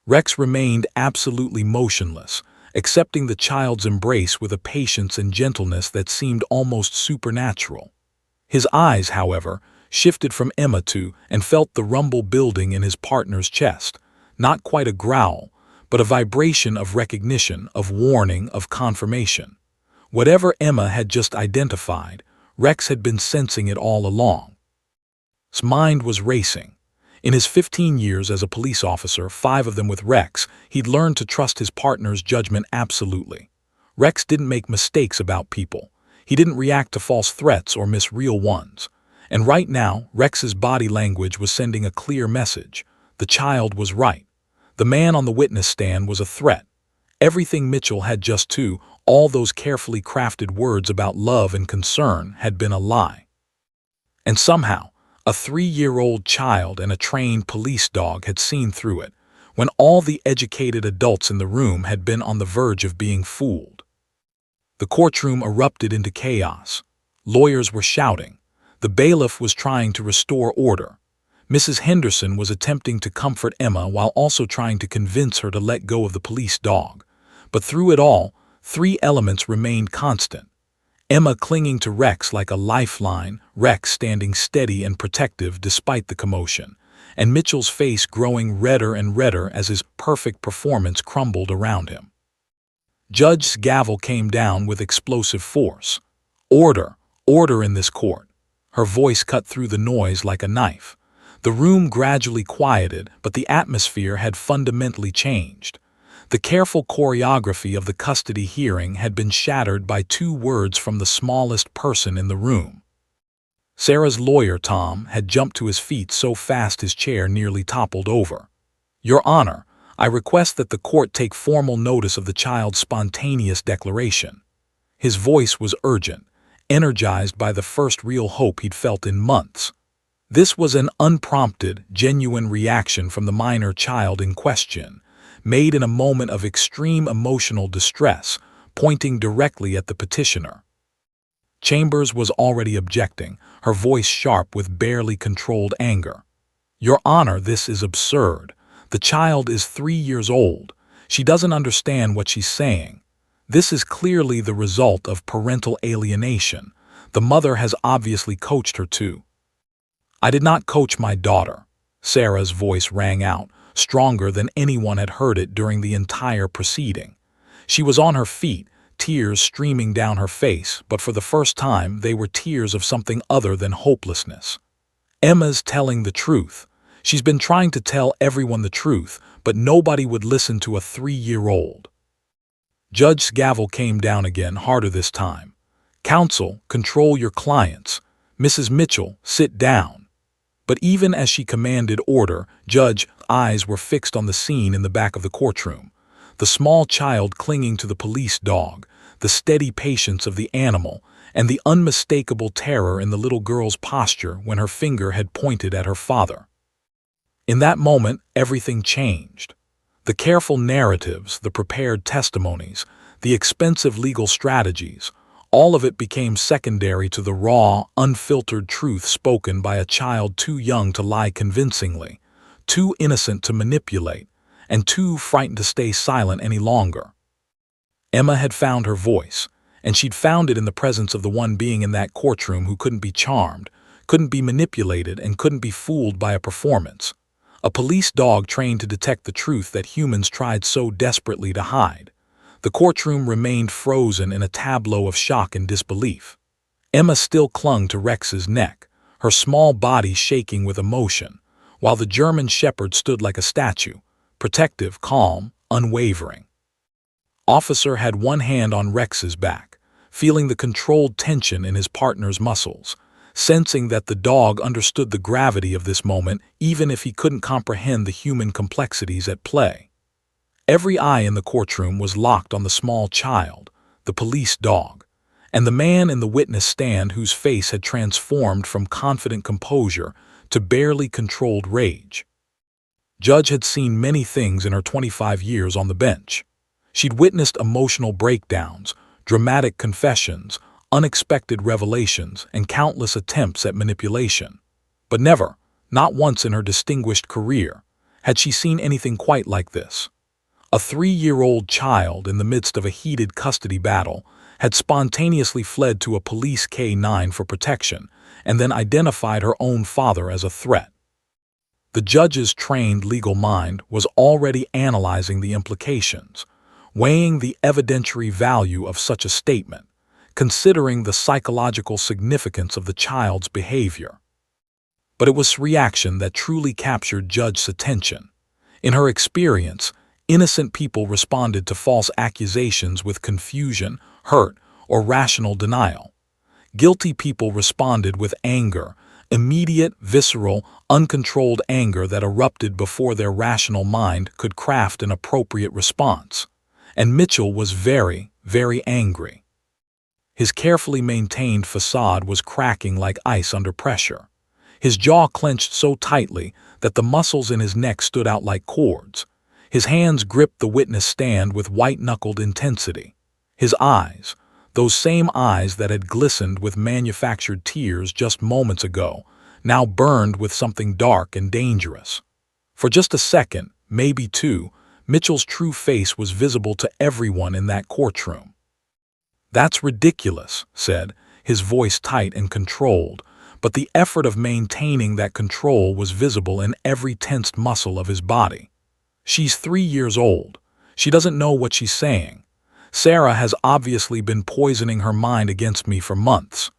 Rex remained absolutely motionless, accepting the child's embrace with a patience and gentleness that seemed almost supernatural. His eyes, however, shifted from Emma to and felt the rumble building in his partner's chest, not quite a growl, but a vibration of recognition, of warning, of confirmation. Whatever Emma had just identified, Rex had been sensing it all along. His mind was racing. In his 15 years as a police officer, 5 of them with Rex, he'd learned to trust his partner's judgment absolutely. Rex didn't make mistakes about people. He didn't react to false threats or miss real ones. And right now, Rex's body language was sending a clear message. The child was right. The man on the witness stand was a threat. Everything Mitchell had just to, all those carefully crafted words about love and concern, had been a lie. And somehow, a 3-year-old child and a trained police dog had seen through it, when all the educated adults in the room had been on the verge of being fooled. The courtroom erupted into chaos. Lawyers were shouting. The bailiff was trying to restore order. Mrs. Henderson was attempting to comfort Emma while also trying to convince her to let go of the police dog. But through it all, 3 elements remained constant. Emma clinging to Rex like a lifeline, Rex standing steady and protective despite the commotion, and Mitchell's face growing redder and redder as his perfect performance crumbled around him. Judge's gavel came down with explosive force. "Order, order in this court." Her voice cut through the noise like a knife. The room gradually quieted, but the atmosphere had fundamentally changed. The careful choreography of the custody hearing had been shattered by 2 words from the smallest person in the room. Sarah's lawyer, Tom, had jumped to his feet so fast his chair nearly toppled over. "Your Honor, I request that the court take formal notice of the child's spontaneous declaration." His voice was urgent, energized by the first real hope he'd felt in months. This was an unprompted, genuine reaction from the minor child in question, made in a moment of extreme emotional distress, pointing directly at the petitioner. Chambers was already objecting, her voice sharp with barely controlled anger. "Your Honor, this is absurd. The child is 3 years old. She doesn't understand what she's saying. This is clearly the result of parental alienation. The mother has obviously coached her to." "I did not coach my daughter," Sarah's voice rang out, stronger than anyone had heard it during the entire proceeding. She was on her feet, tears streaming down her face, but for the first time they were tears of something other than hopelessness. "Emma's telling the truth. She's been trying to tell everyone the truth, but nobody would listen to a 3-year-old. Judge's gavel came down again, harder this time. "Counsel, control your clients. Mrs. Mitchell, sit down." But even as she commanded order, Judge's eyes were fixed on the scene in the back of the courtroom. The small child clinging to the police dog, the steady patience of the animal, and the unmistakable terror in the little girl's posture when her finger had pointed at her father. In that moment, everything changed. The careful narratives, the prepared testimonies, the expensive legal strategies, all of it became secondary to the raw, unfiltered truth spoken by a child too young to lie convincingly, too innocent to manipulate, and too frightened to stay silent any longer. Emma had found her voice, and she'd found it in the presence of the one being in that courtroom who couldn't be charmed, couldn't be manipulated, and couldn't be fooled by a performance. A police dog trained to detect the truth that humans tried so desperately to hide. The courtroom remained frozen in a tableau of shock and disbelief. Emma still clung to Rex's neck, her small body shaking with emotion, while the German shepherd stood like a statue, protective, calm, unwavering. Officer had one hand on Rex's back, feeling the controlled tension in his partner's muscles, sensing that the dog understood the gravity of this moment even if he couldn't comprehend the human complexities at play. Every eye in the courtroom was locked on the small child, the police dog, and the man in the witness stand whose face had transformed from confident composure to barely controlled rage. Judge had seen many things in her 25 years on the bench. She'd witnessed emotional breakdowns, dramatic confessions, unexpected revelations, and countless attempts at manipulation. But never, not once in her distinguished career, had she seen anything quite like this. A 3-year-old child in the midst of a heated custody battle had spontaneously fled to a police K-9 for protection and then identified her own father as a threat. The judge's trained legal mind was already analyzing the implications, weighing the evidentiary value of such a statement, considering the psychological significance of the child's behavior. But it was reaction that truly captured Judge's attention. In her experience, innocent people responded to false accusations with confusion, hurt, or rational denial. Guilty people responded with anger, immediate, visceral, uncontrolled anger that erupted before their rational mind could craft an appropriate response. And Mitchell was very, very angry. His carefully maintained facade was cracking like ice under pressure. His jaw clenched so tightly that the muscles in his neck stood out like cords. His hands gripped the witness stand with white-knuckled intensity. His eyes, those same eyes that had glistened with manufactured tears just moments ago, now burned with something dark and dangerous. For just a second, maybe two, Mitchell's true face was visible to everyone in that courtroom. "That's ridiculous," said, his voice tight and controlled, but the effort of maintaining that control was visible in every tensed muscle of his body. "She's 3 years old. She doesn't know what she's saying. Sarah has obviously been poisoning her mind against me for months."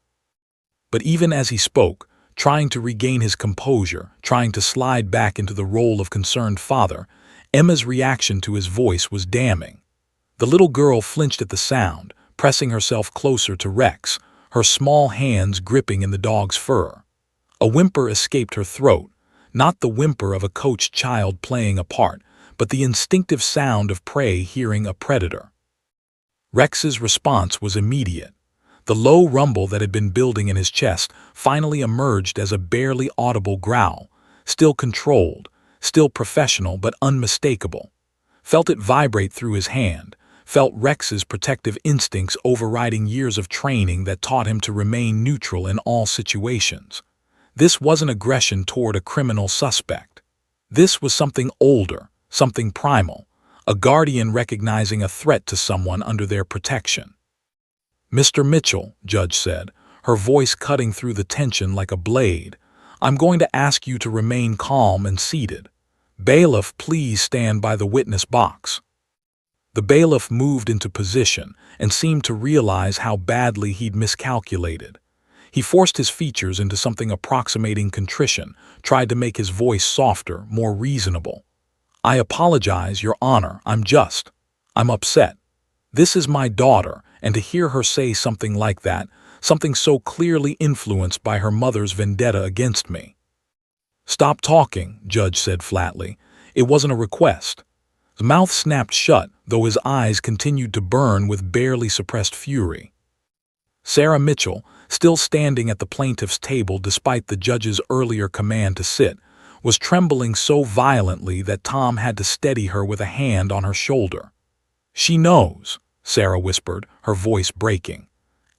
But even as he spoke, trying to regain his composure, trying to slide back into the role of concerned father, Emma's reaction to his voice was damning. The little girl flinched at the sound, pressing herself closer to Rex, her small hands gripping in the dog's fur. A whimper escaped her throat, not the whimper of a coached child playing a part, but the instinctive sound of prey hearing a predator. Rex's response was immediate. The low rumble that had been building in his chest finally emerged as a barely audible growl, still controlled, still professional but unmistakable. Felt it vibrate through his hand, felt Rex's protective instincts overriding years of training that taught him to remain neutral in all situations. This wasn't aggression toward a criminal suspect. This was something older, something primal, a guardian recognizing a threat to someone under their protection. "Mr. Mitchell," Judge said, her voice cutting through the tension like a blade, "I'm going to ask you to remain calm and seated. Bailiff, please stand by the witness box." The bailiff moved into position and seemed to realize how badly he'd miscalculated. He forced his features into something approximating contrition, tried to make his voice softer, more reasonable. "I apologize, Your Honor, I'm upset. This is my daughter, and to hear her say something like that, something so clearly influenced by her mother's vendetta against me." "Stop talking," Judge said flatly. It wasn't a request. His mouth snapped shut, though his eyes continued to burn with barely suppressed fury. Sarah Mitchell, still standing at the plaintiff's table despite the judge's earlier command to sit, was trembling so violently that Tom had to steady her with a hand on her shoulder. "She knows," Sarah whispered, her voice breaking.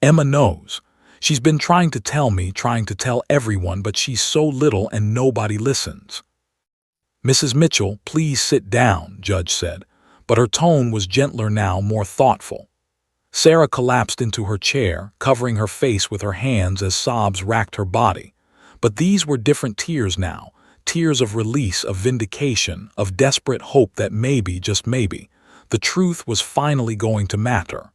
"Emma knows. She's been trying to tell me, trying to tell everyone, but she's so little and nobody listens." "Mrs. Mitchell, please sit down," Judge said, but her tone was gentler now, more thoughtful. Sarah collapsed into her chair, covering her face with her hands as sobs racked her body. But these were different tears now, tears of release, of vindication, of desperate hope that maybe, just maybe, the truth was finally going to matter.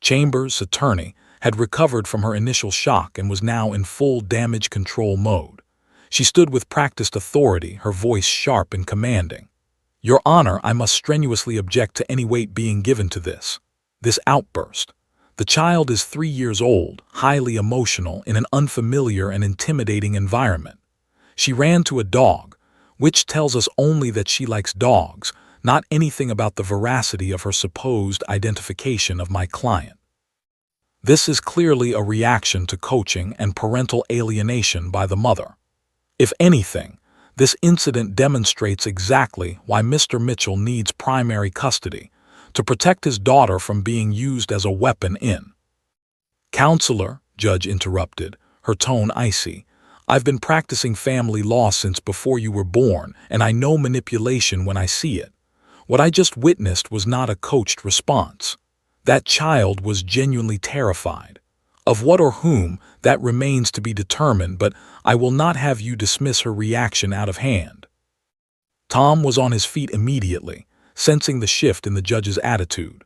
Chambers' attorney had recovered from her initial shock and was now in full damage control mode. She stood with practiced authority, her voice sharp and commanding. "Your Honor, I must strenuously object to any weight being given to this outburst. The child is 3 years old, highly emotional, in an unfamiliar and intimidating environment. She ran to a dog, which tells us only that she likes dogs, not anything about the veracity of her supposed identification of my client. This is clearly a reaction to coaching and parental alienation by the mother. If anything, this incident demonstrates exactly why Mr. Mitchell needs primary custody, to protect his daughter from being used as a weapon in." "Counselor," Judge interrupted, her tone icy, "I've been practicing family law since before you were born, and I know manipulation when I see it. What I just witnessed was not a coached response. That child was genuinely terrified. Of what or whom, that remains to be determined, but I will not have you dismiss her reaction out of hand." Tom was on his feet immediately, sensing the shift in the judge's attitude.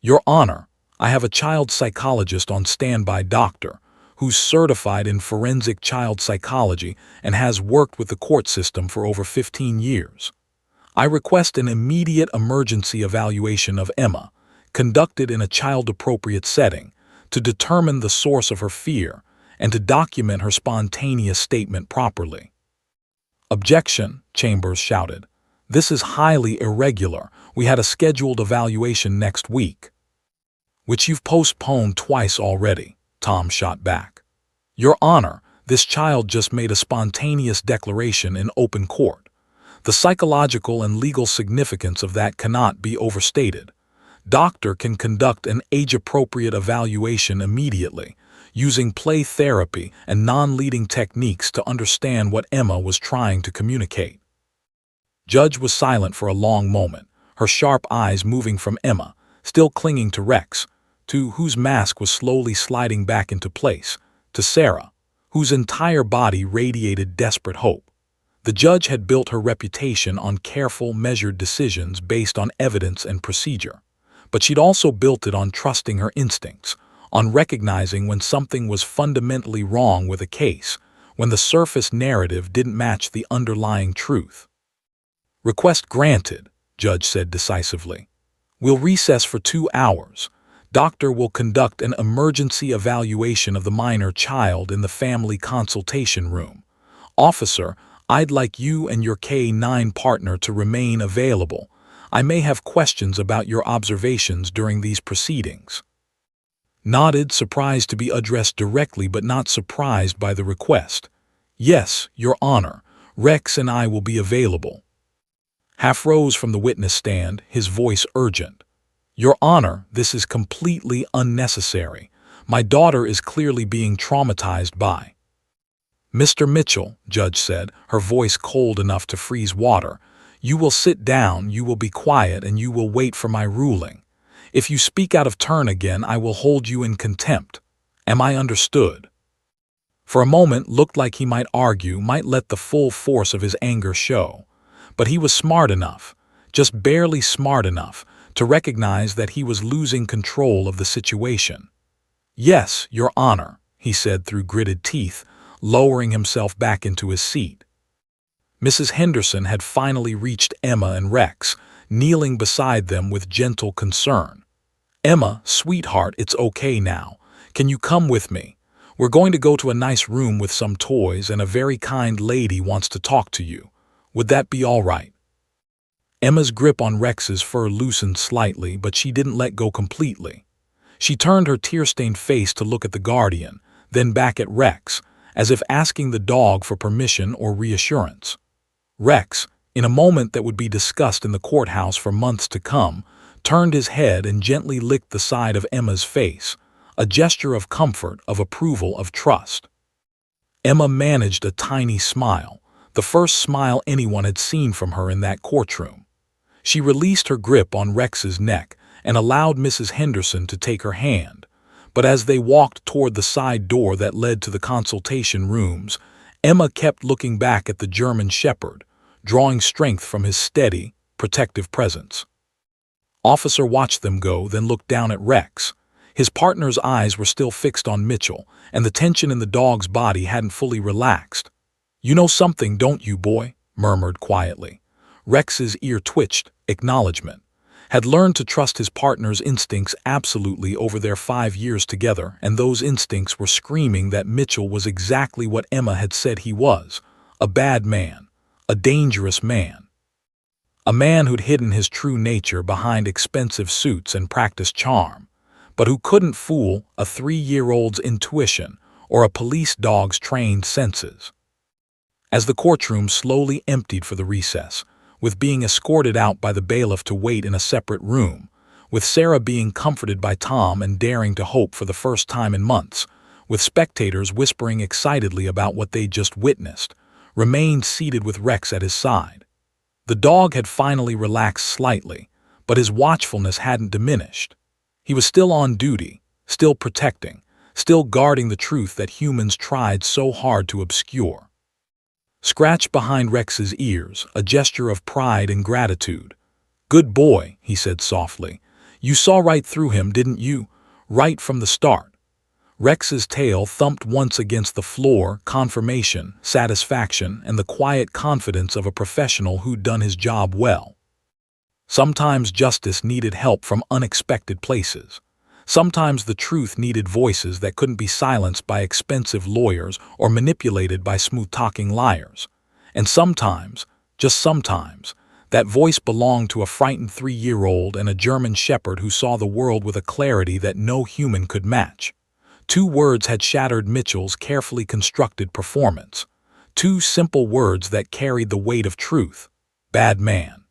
"Your Honor, I have a child psychologist on standby, doctor, who's certified in forensic child psychology and has worked with the court system for over 15 years. I request an immediate emergency evaluation of Emma, conducted in a child-appropriate setting, to determine the source of her fear and to document her spontaneous statement properly." "Objection," Chambers shouted. "This is highly irregular. We had a scheduled evaluation next week." "Which you've postponed twice already," Tom shot back. "Your Honor, this child just made a spontaneous declaration in open court. The psychological and legal significance of that cannot be overstated. Doctor can conduct an age-appropriate evaluation immediately, using play therapy and non-leading techniques to understand what Emma was trying to communicate." Judge was silent for a long moment, her sharp eyes moving from Emma, still clinging to Rex, to whose mask was slowly sliding back into place, to Sarah, whose entire body radiated desperate hope. The judge had built her reputation on careful, measured decisions based on evidence and procedure. But she'd also built it on trusting her instincts, on recognizing when something was fundamentally wrong with a case, when the surface narrative didn't match the underlying truth. "Request granted," Judge said decisively. "We'll recess for 2 hours. Doctor will conduct an emergency evaluation of the minor child in the family consultation room. Officer, I'd like you and your K-9 partner to remain available. I may have questions about your observations during these proceedings." Nodded, surprised to be addressed directly but not surprised by the request. "Yes, Your Honor, Rex and I will be available." Half rose from the witness stand, his voice urgent. "Your Honor, this is completely unnecessary. My daughter is clearly being traumatized by—" "Mr. Mitchell," Judge said, her voice cold enough to freeze water, "you will sit down, you will be quiet, and you will wait for my ruling. If you speak out of turn again, I will hold you in contempt. Am I understood?" For a moment looked like he might argue, might let the full force of his anger show. But he was smart enough, just barely smart enough, to recognize that he was losing control of the situation. "Yes, Your Honor," he said through gritted teeth, lowering himself back into his seat. Mrs. Henderson had finally reached Emma and Rex, kneeling beside them with gentle concern. "Emma, sweetheart, it's okay now. Can you come with me? We're going to go to a nice room with some toys and a very kind lady wants to talk to you. Would that be all right?" Emma's grip on Rex's fur loosened slightly, but she didn't let go completely. She turned her tear-stained face to look at the guardian, then back at Rex, as if asking the dog for permission or reassurance. Rex, in a moment that would be discussed in the courthouse for months to come, turned his head and gently licked the side of Emma's face, a gesture of comfort, of approval, of trust. Emma managed a tiny smile, the first smile anyone had seen from her in that courtroom. She released her grip on Rex's neck and allowed Mrs. Henderson to take her hand, but as they walked toward the side door that led to the consultation rooms, Emma kept looking back at the German shepherd, drawing strength from his steady, protective presence. Officer watched them go, then looked down at Rex. His partner's eyes were still fixed on Mitchell, and the tension in the dog's body hadn't fully relaxed. "You know something, don't you, boy?" murmured quietly. Rex's ear twitched, acknowledgement. Had learned to trust his partner's instincts absolutely over their 5 years together, and those instincts were screaming that Mitchell was exactly what Emma had said he was, a bad man, a dangerous man. A man who'd hidden his true nature behind expensive suits and practiced charm, but who couldn't fool a 3-year-old's intuition or a police dog's trained senses. As the courtroom slowly emptied for the recess, with being escorted out by the bailiff to wait in a separate room, with Sarah being comforted by Tom and daring to hope for the first time in months, with spectators whispering excitedly about what they'd just witnessed, remained seated with Rex at his side. The dog had finally relaxed slightly, but his watchfulness hadn't diminished. He was still on duty, still protecting, still guarding the truth that humans tried so hard to obscure. Scratched behind Rex's ears, a gesture of pride and gratitude. "Good boy," he said softly. "You saw right through him, didn't you? Right from the start." Rex's tail thumped once against the floor, confirmation, satisfaction, and the quiet confidence of a professional who'd done his job well. Sometimes justice needed help from unexpected places. Sometimes the truth needed voices that couldn't be silenced by expensive lawyers or manipulated by smooth-talking liars. And sometimes, just sometimes, that voice belonged to a frightened 3-year-old and a German shepherd who saw the world with a clarity that no human could match. 2 words had shattered Mitchell's carefully constructed performance. 2 simple words that carried the weight of truth: bad man.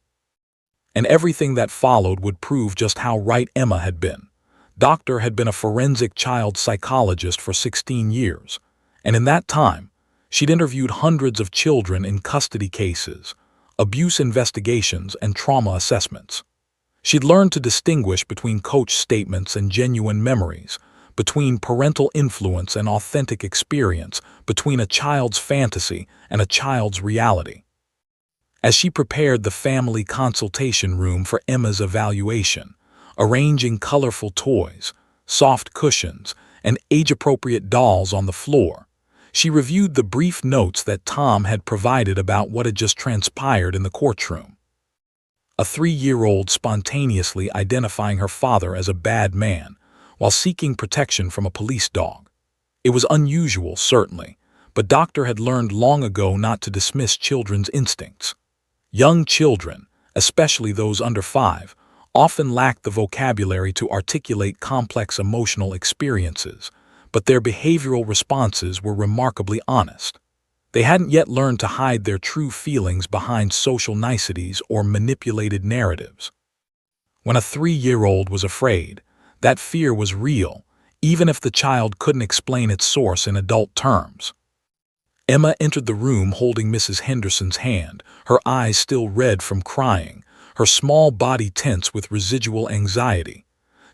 And everything that followed would prove just how right Emma had been. Doctor had been a forensic child psychologist for 16 years, and in that time, she'd interviewed hundreds of children in custody cases, abuse investigations, and trauma assessments. She'd learned to distinguish between coach statements and genuine memories, between parental influence and authentic experience, between a child's fantasy and a child's reality. As she prepared the family consultation room for Emma's evaluation, arranging colorful toys, soft cushions, and age-appropriate dolls on the floor, she reviewed the brief notes that Tom had provided about what had just transpired in the courtroom. A 3-year-old spontaneously identifying her father as a bad man while seeking protection from a police dog. It was unusual, certainly, but Doctor had learned long ago not to dismiss children's instincts. Young children, especially those under 5, often lacked the vocabulary to articulate complex emotional experiences, but their behavioral responses were remarkably honest. They hadn't yet learned to hide their true feelings behind social niceties or manipulated narratives. When a 3-year-old was afraid, that fear was real, even if the child couldn't explain its source in adult terms. Emma entered the room holding Mrs. Henderson's hand, her eyes still red from crying, her small body tense with residual anxiety.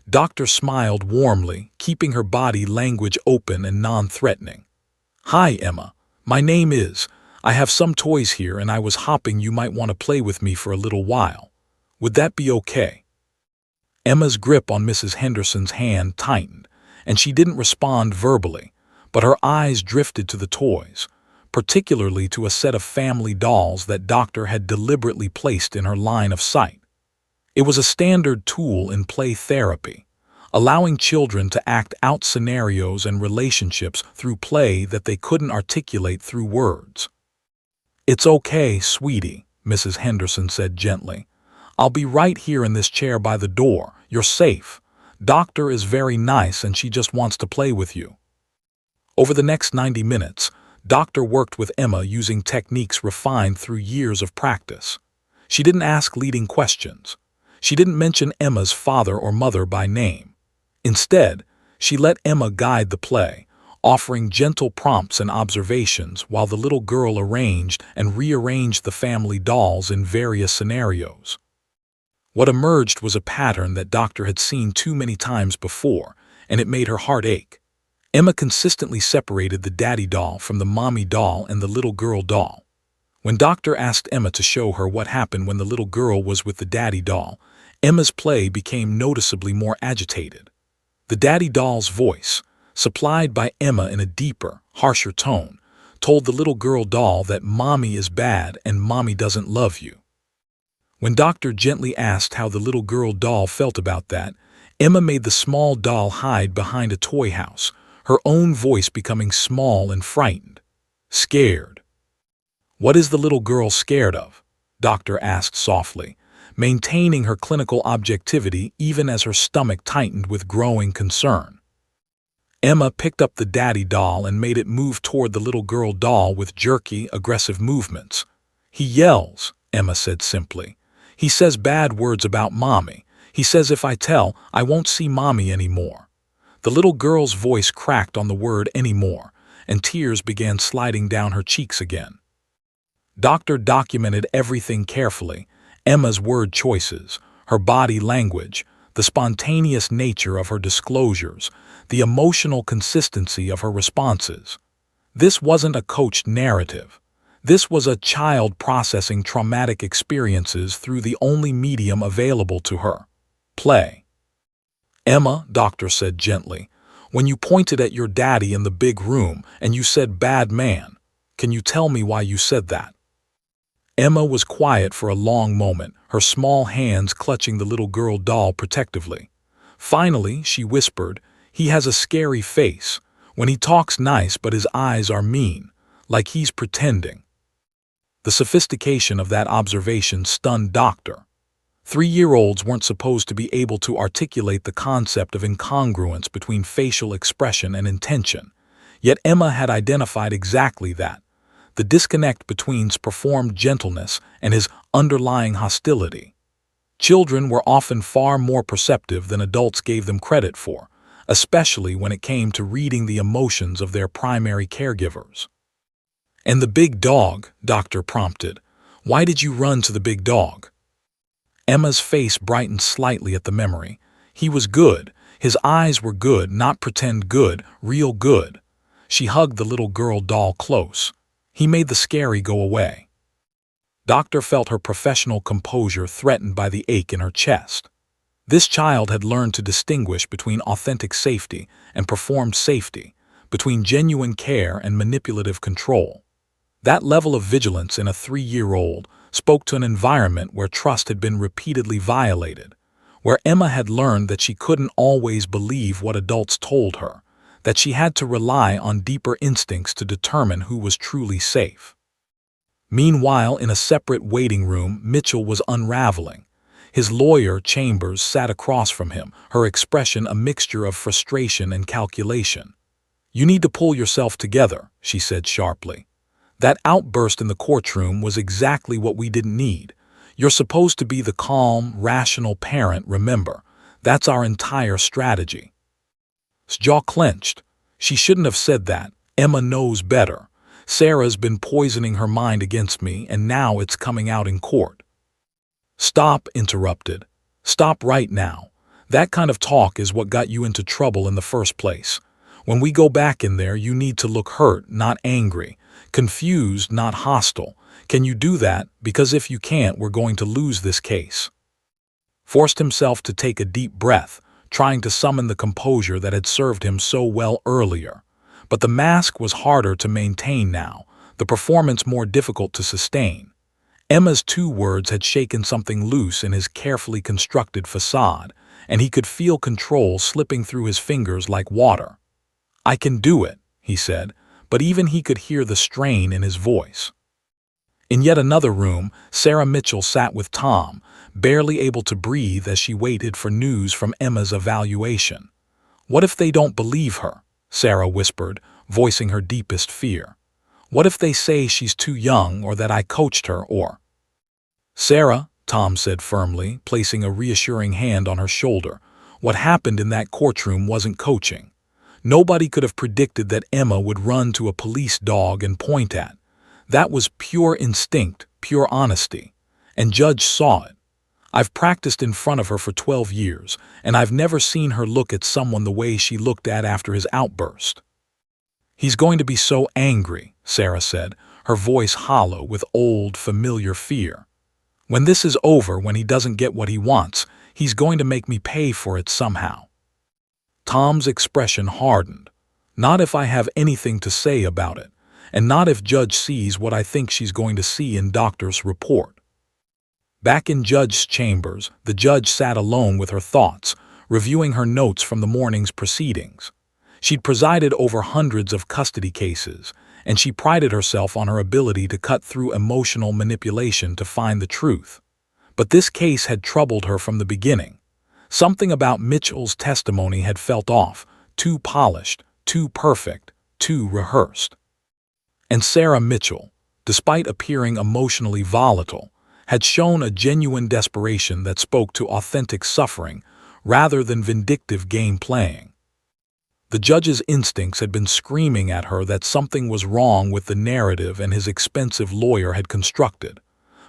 Doctor smiled warmly, keeping her body language open and non-threatening. "Hi, Emma. My name is. I have some toys here and I was hoping you might want to play with me for a little while. Would that be okay?" Emma's grip on Mrs. Henderson's hand tightened, and she didn't respond verbally, but her eyes drifted to the toys, particularly to a set of family dolls that Doctor had deliberately placed in her line of sight. It was a standard tool in play therapy, allowing children to act out scenarios and relationships through play that they couldn't articulate through words. "It's okay, sweetie," Mrs. Henderson said gently. I'll be right here in this chair by the door. You're safe. Doctor is very nice and she just wants to play with you." Over the next 90 minutes, Doctor worked with Emma using techniques refined through years of practice. She didn't ask leading questions. She didn't mention Emma's father or mother by name. Instead, she let Emma guide the play, offering gentle prompts and observations while the little girl arranged and rearranged the family dolls in various scenarios. What emerged was a pattern that Doctor had seen too many times before, and it made her heart ache. Emma consistently separated the daddy doll from the mommy doll and the little girl doll. When Doctor asked Emma to show her what happened when the little girl was with the daddy doll, Emma's play became noticeably more agitated. The daddy doll's voice, supplied by Emma in a deeper, harsher tone, told the little girl doll that mommy is bad and mommy doesn't love you. When Doctor gently asked how the little girl doll felt about that, Emma made the small doll hide behind a toy house, her own voice becoming small and frightened. Scared. "What is the little girl scared of?" Doctor asked softly, maintaining her clinical objectivity even as her stomach tightened with growing concern. Emma picked up the daddy doll and made it move toward the little girl doll with jerky, aggressive movements. "He yells," Emma said simply. "He says bad words about mommy. He says if I tell, I won't see mommy anymore." The little girl's voice cracked on the word anymore, and tears began sliding down her cheeks again. Doctor documented everything carefully: Emma's word choices, her body language, the spontaneous nature of her disclosures, the emotional consistency of her responses. This wasn't a coached narrative. This was a child processing traumatic experiences through the only medium available to her: play. "Emma," Doctor said gently, "when you pointed at your daddy in the big room and you said bad man, can you tell me why you said that?" Emma was quiet for a long moment, her small hands clutching the little girl doll protectively. Finally, she whispered, "He has a scary face. When he talks nice but his eyes are mean, like he's pretending." The sophistication of that observation stunned Doctor. 3-year-olds weren't supposed to be able to articulate the concept of incongruence between facial expression and intention, yet Emma had identified exactly that: the disconnect between his performed gentleness and his underlying hostility. Children were often far more perceptive than adults gave them credit for, especially when it came to reading the emotions of their primary caregivers. "And the big dog," Doctor prompted. "Why did you run to the big dog?" Emma's face brightened slightly at the memory. "He was good. His eyes were good, not pretend good, real good." She hugged the little girl doll close. "He made the scary go away." Doctor felt her professional composure threatened by the ache in her chest. This child had learned to distinguish between authentic safety and performed safety, between genuine care and manipulative control. That level of vigilance in a 3-year-old spoke to an environment where trust had been repeatedly violated, where Emma had learned that she couldn't always believe what adults told her, that she had to rely on deeper instincts to determine who was truly safe. Meanwhile, in a separate waiting room, Mitchell was unraveling. His lawyer, Chambers, sat across from him, her expression a mixture of frustration and calculation. "You need to pull yourself together," she said sharply. "That outburst in the courtroom was exactly what we didn't need. You're supposed to be the calm, rational parent, remember. That's our entire strategy." His jaw clenched. She shouldn't have said that. Emma knows better. Sarah's been poisoning her mind against me, and now it's coming out in court. "Stop," interrupted. "Stop right now. That kind of talk is what got you into trouble in the first place. When we go back in there, you need to look hurt, not angry. Confused, not hostile. Can you do that? Because if you can't, we're going to lose this case." Forced himself to take a deep breath, trying to summon the composure that had served him so well earlier. But the mask was harder to maintain now, the performance more difficult to sustain. Emma's 2 words had shaken something loose in his carefully constructed facade, and he could feel control slipping through his fingers like water. "I can do it," he said, but even he could hear the strain in his voice. In yet another room, Sarah Mitchell sat with Tom, barely able to breathe as she waited for news from Emma's evaluation. "What if they don't believe her?" Sarah whispered, voicing her deepest fear. "What if they say she's too young or that I coached her or—" "Sarah," Tom said firmly, placing a reassuring hand on her shoulder, "what happened in that courtroom wasn't coaching. Nobody could have predicted that Emma would run to a police dog and point at. That was pure instinct, pure honesty. And Judge saw it. I've practiced in front of her for 12 years, and I've never seen her look at someone the way she looked at after his outburst." "He's going to be so angry," Sarah said, her voice hollow with old, familiar fear. "When this is over, when he doesn't get what he wants, he's going to make me pay for it somehow." Tom's expression hardened. "Not if I have anything to say about it, and not if Judge sees what I think she's going to see in doctor's report." Back in Judge's chambers, the judge sat alone with her thoughts, reviewing her notes from the morning's proceedings. She'd presided over hundreds of custody cases, and she prided herself on her ability to cut through emotional manipulation to find the truth. But this case had troubled her from the beginning. Something about Mitchell's testimony had felt off, too polished, too perfect, too rehearsed. And Sarah Mitchell, despite appearing emotionally volatile, had shown a genuine desperation that spoke to authentic suffering rather than vindictive game playing. The judge's instincts had been screaming at her that something was wrong with the narrative and his expensive lawyer had constructed.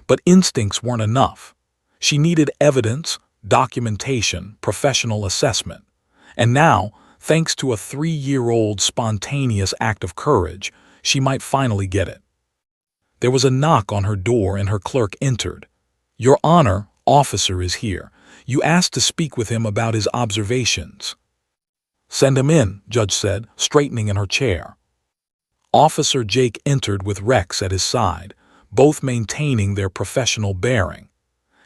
But instincts weren't enough. She needed evidence, documentation, professional assessment. And now, thanks to a 3-year-old spontaneous act of courage, she might finally get it. There was a knock on her door and her clerk entered. "Your Honor, officer is here. You asked to speak with him about his observations." "Send him in," Judge said, straightening in her chair. Officer Jake entered with Rex at his side, both maintaining their professional bearing.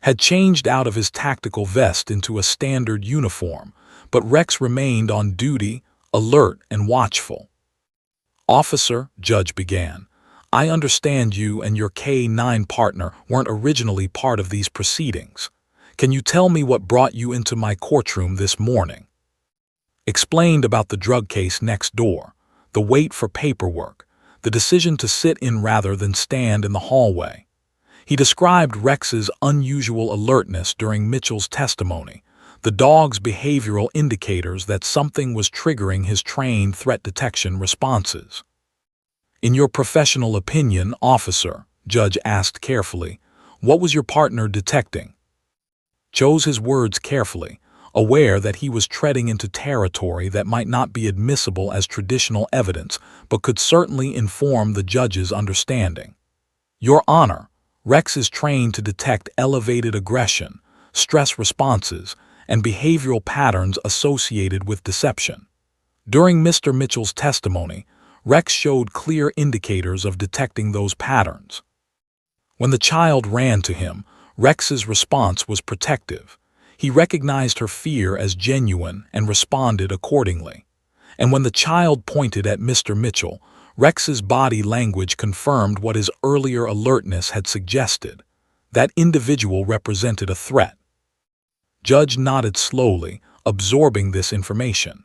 Had changed out of his tactical vest into a standard uniform, but Rex remained on duty, alert and watchful. "Officer," Judge began, "I understand you and your K-9 partner weren't originally part of these proceedings. Can you tell me what brought you into my courtroom this morning?" Explained about the drug case next door, the wait for paperwork, the decision to sit in rather than stand in the hallway. He described Rex's unusual alertness during Mitchell's testimony, the dog's behavioral indicators that something was triggering his trained threat detection responses. "In your professional opinion, officer," Judge asked carefully, "what was your partner detecting?" Chose his words carefully, aware that he was treading into territory that might not be admissible as traditional evidence, but could certainly inform the judge's understanding. "Your Honor, Rex is trained to detect elevated aggression, stress responses, and behavioral patterns associated with deception. During Mr. Mitchell's testimony, Rex showed clear indicators of detecting those patterns. When the child ran to him, Rex's response was protective. He recognized her fear as genuine and responded accordingly. And when the child pointed at Mr. Mitchell, Rex's body language confirmed what his earlier alertness had suggested. That individual represented a threat." Judge nodded slowly, absorbing this information.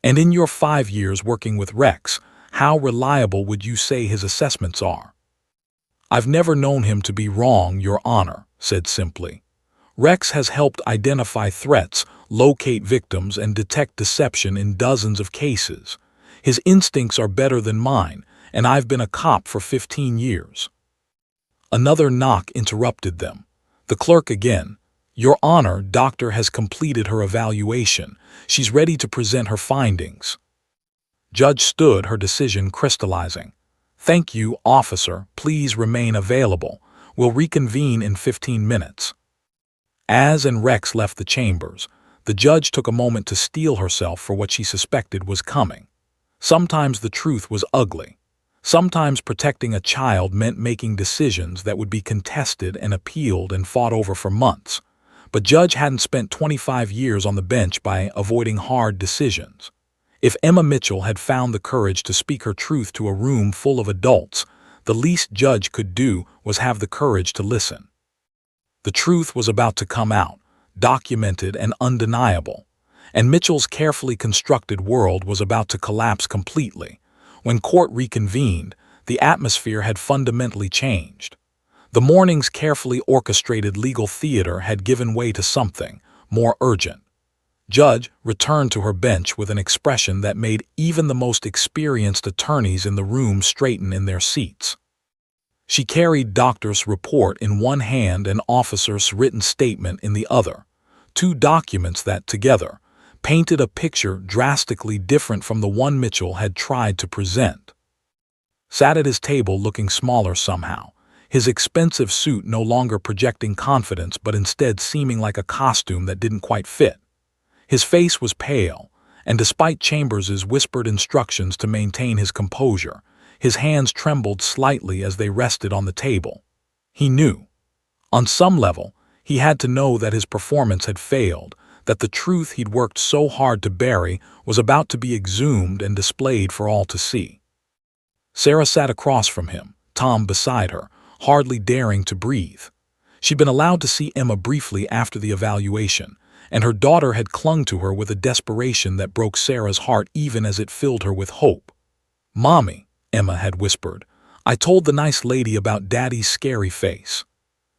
"And in your 5 years working with Rex, how reliable would you say his assessments are?" "I've never known him to be wrong, Your Honor," said simply. "Rex has helped identify threats, locate victims, and detect deception in dozens of cases. His instincts are better than mine, and I've been a cop for 15 years. Another knock interrupted them. The clerk again. "Your Honor, doctor has completed her evaluation. She's ready to present her findings." Judge stood, her decision crystallizing. "Thank you, officer. Please remain available. We'll reconvene in 15 minutes. As and Rex left the chambers, the judge took a moment to steel herself for what she suspected was coming. Sometimes the truth was ugly. Sometimes protecting a child meant making decisions that would be contested and appealed and fought over for months. But Judge hadn't spent 25 years on the bench by avoiding hard decisions. If Emma Mitchell had found the courage to speak her truth to a room full of adults, the least Judge could do was have the courage to listen. The truth was about to come out, documented and undeniable, and Mitchell's carefully constructed world was about to collapse completely. When court reconvened, the atmosphere had fundamentally changed. The morning's carefully orchestrated legal theater had given way to something more urgent. Judge returned to her bench with an expression that made even the most experienced attorneys in the room straighten in their seats. She carried doctor's report in one hand and officer's written statement in the other, two documents that, together, painted a picture drastically different from the one Mitchell had tried to present. Sat at his table looking smaller somehow, his expensive suit no longer projecting confidence but instead seeming like a costume that didn't quite fit. His face was pale, and despite Chambers's whispered instructions to maintain his composure, his hands trembled slightly as they rested on the table. He knew. On some level, he had to know that his performance had failed, that the truth he'd worked so hard to bury was about to be exhumed and displayed for all to see. Sarah sat across from him, Tom beside her, hardly daring to breathe. She'd been allowed to see Emma briefly after the evaluation, and her daughter had clung to her with a desperation that broke Sarah's heart even as it filled her with hope. "Mommy," Emma had whispered, "I told the nice lady about Daddy's scary face."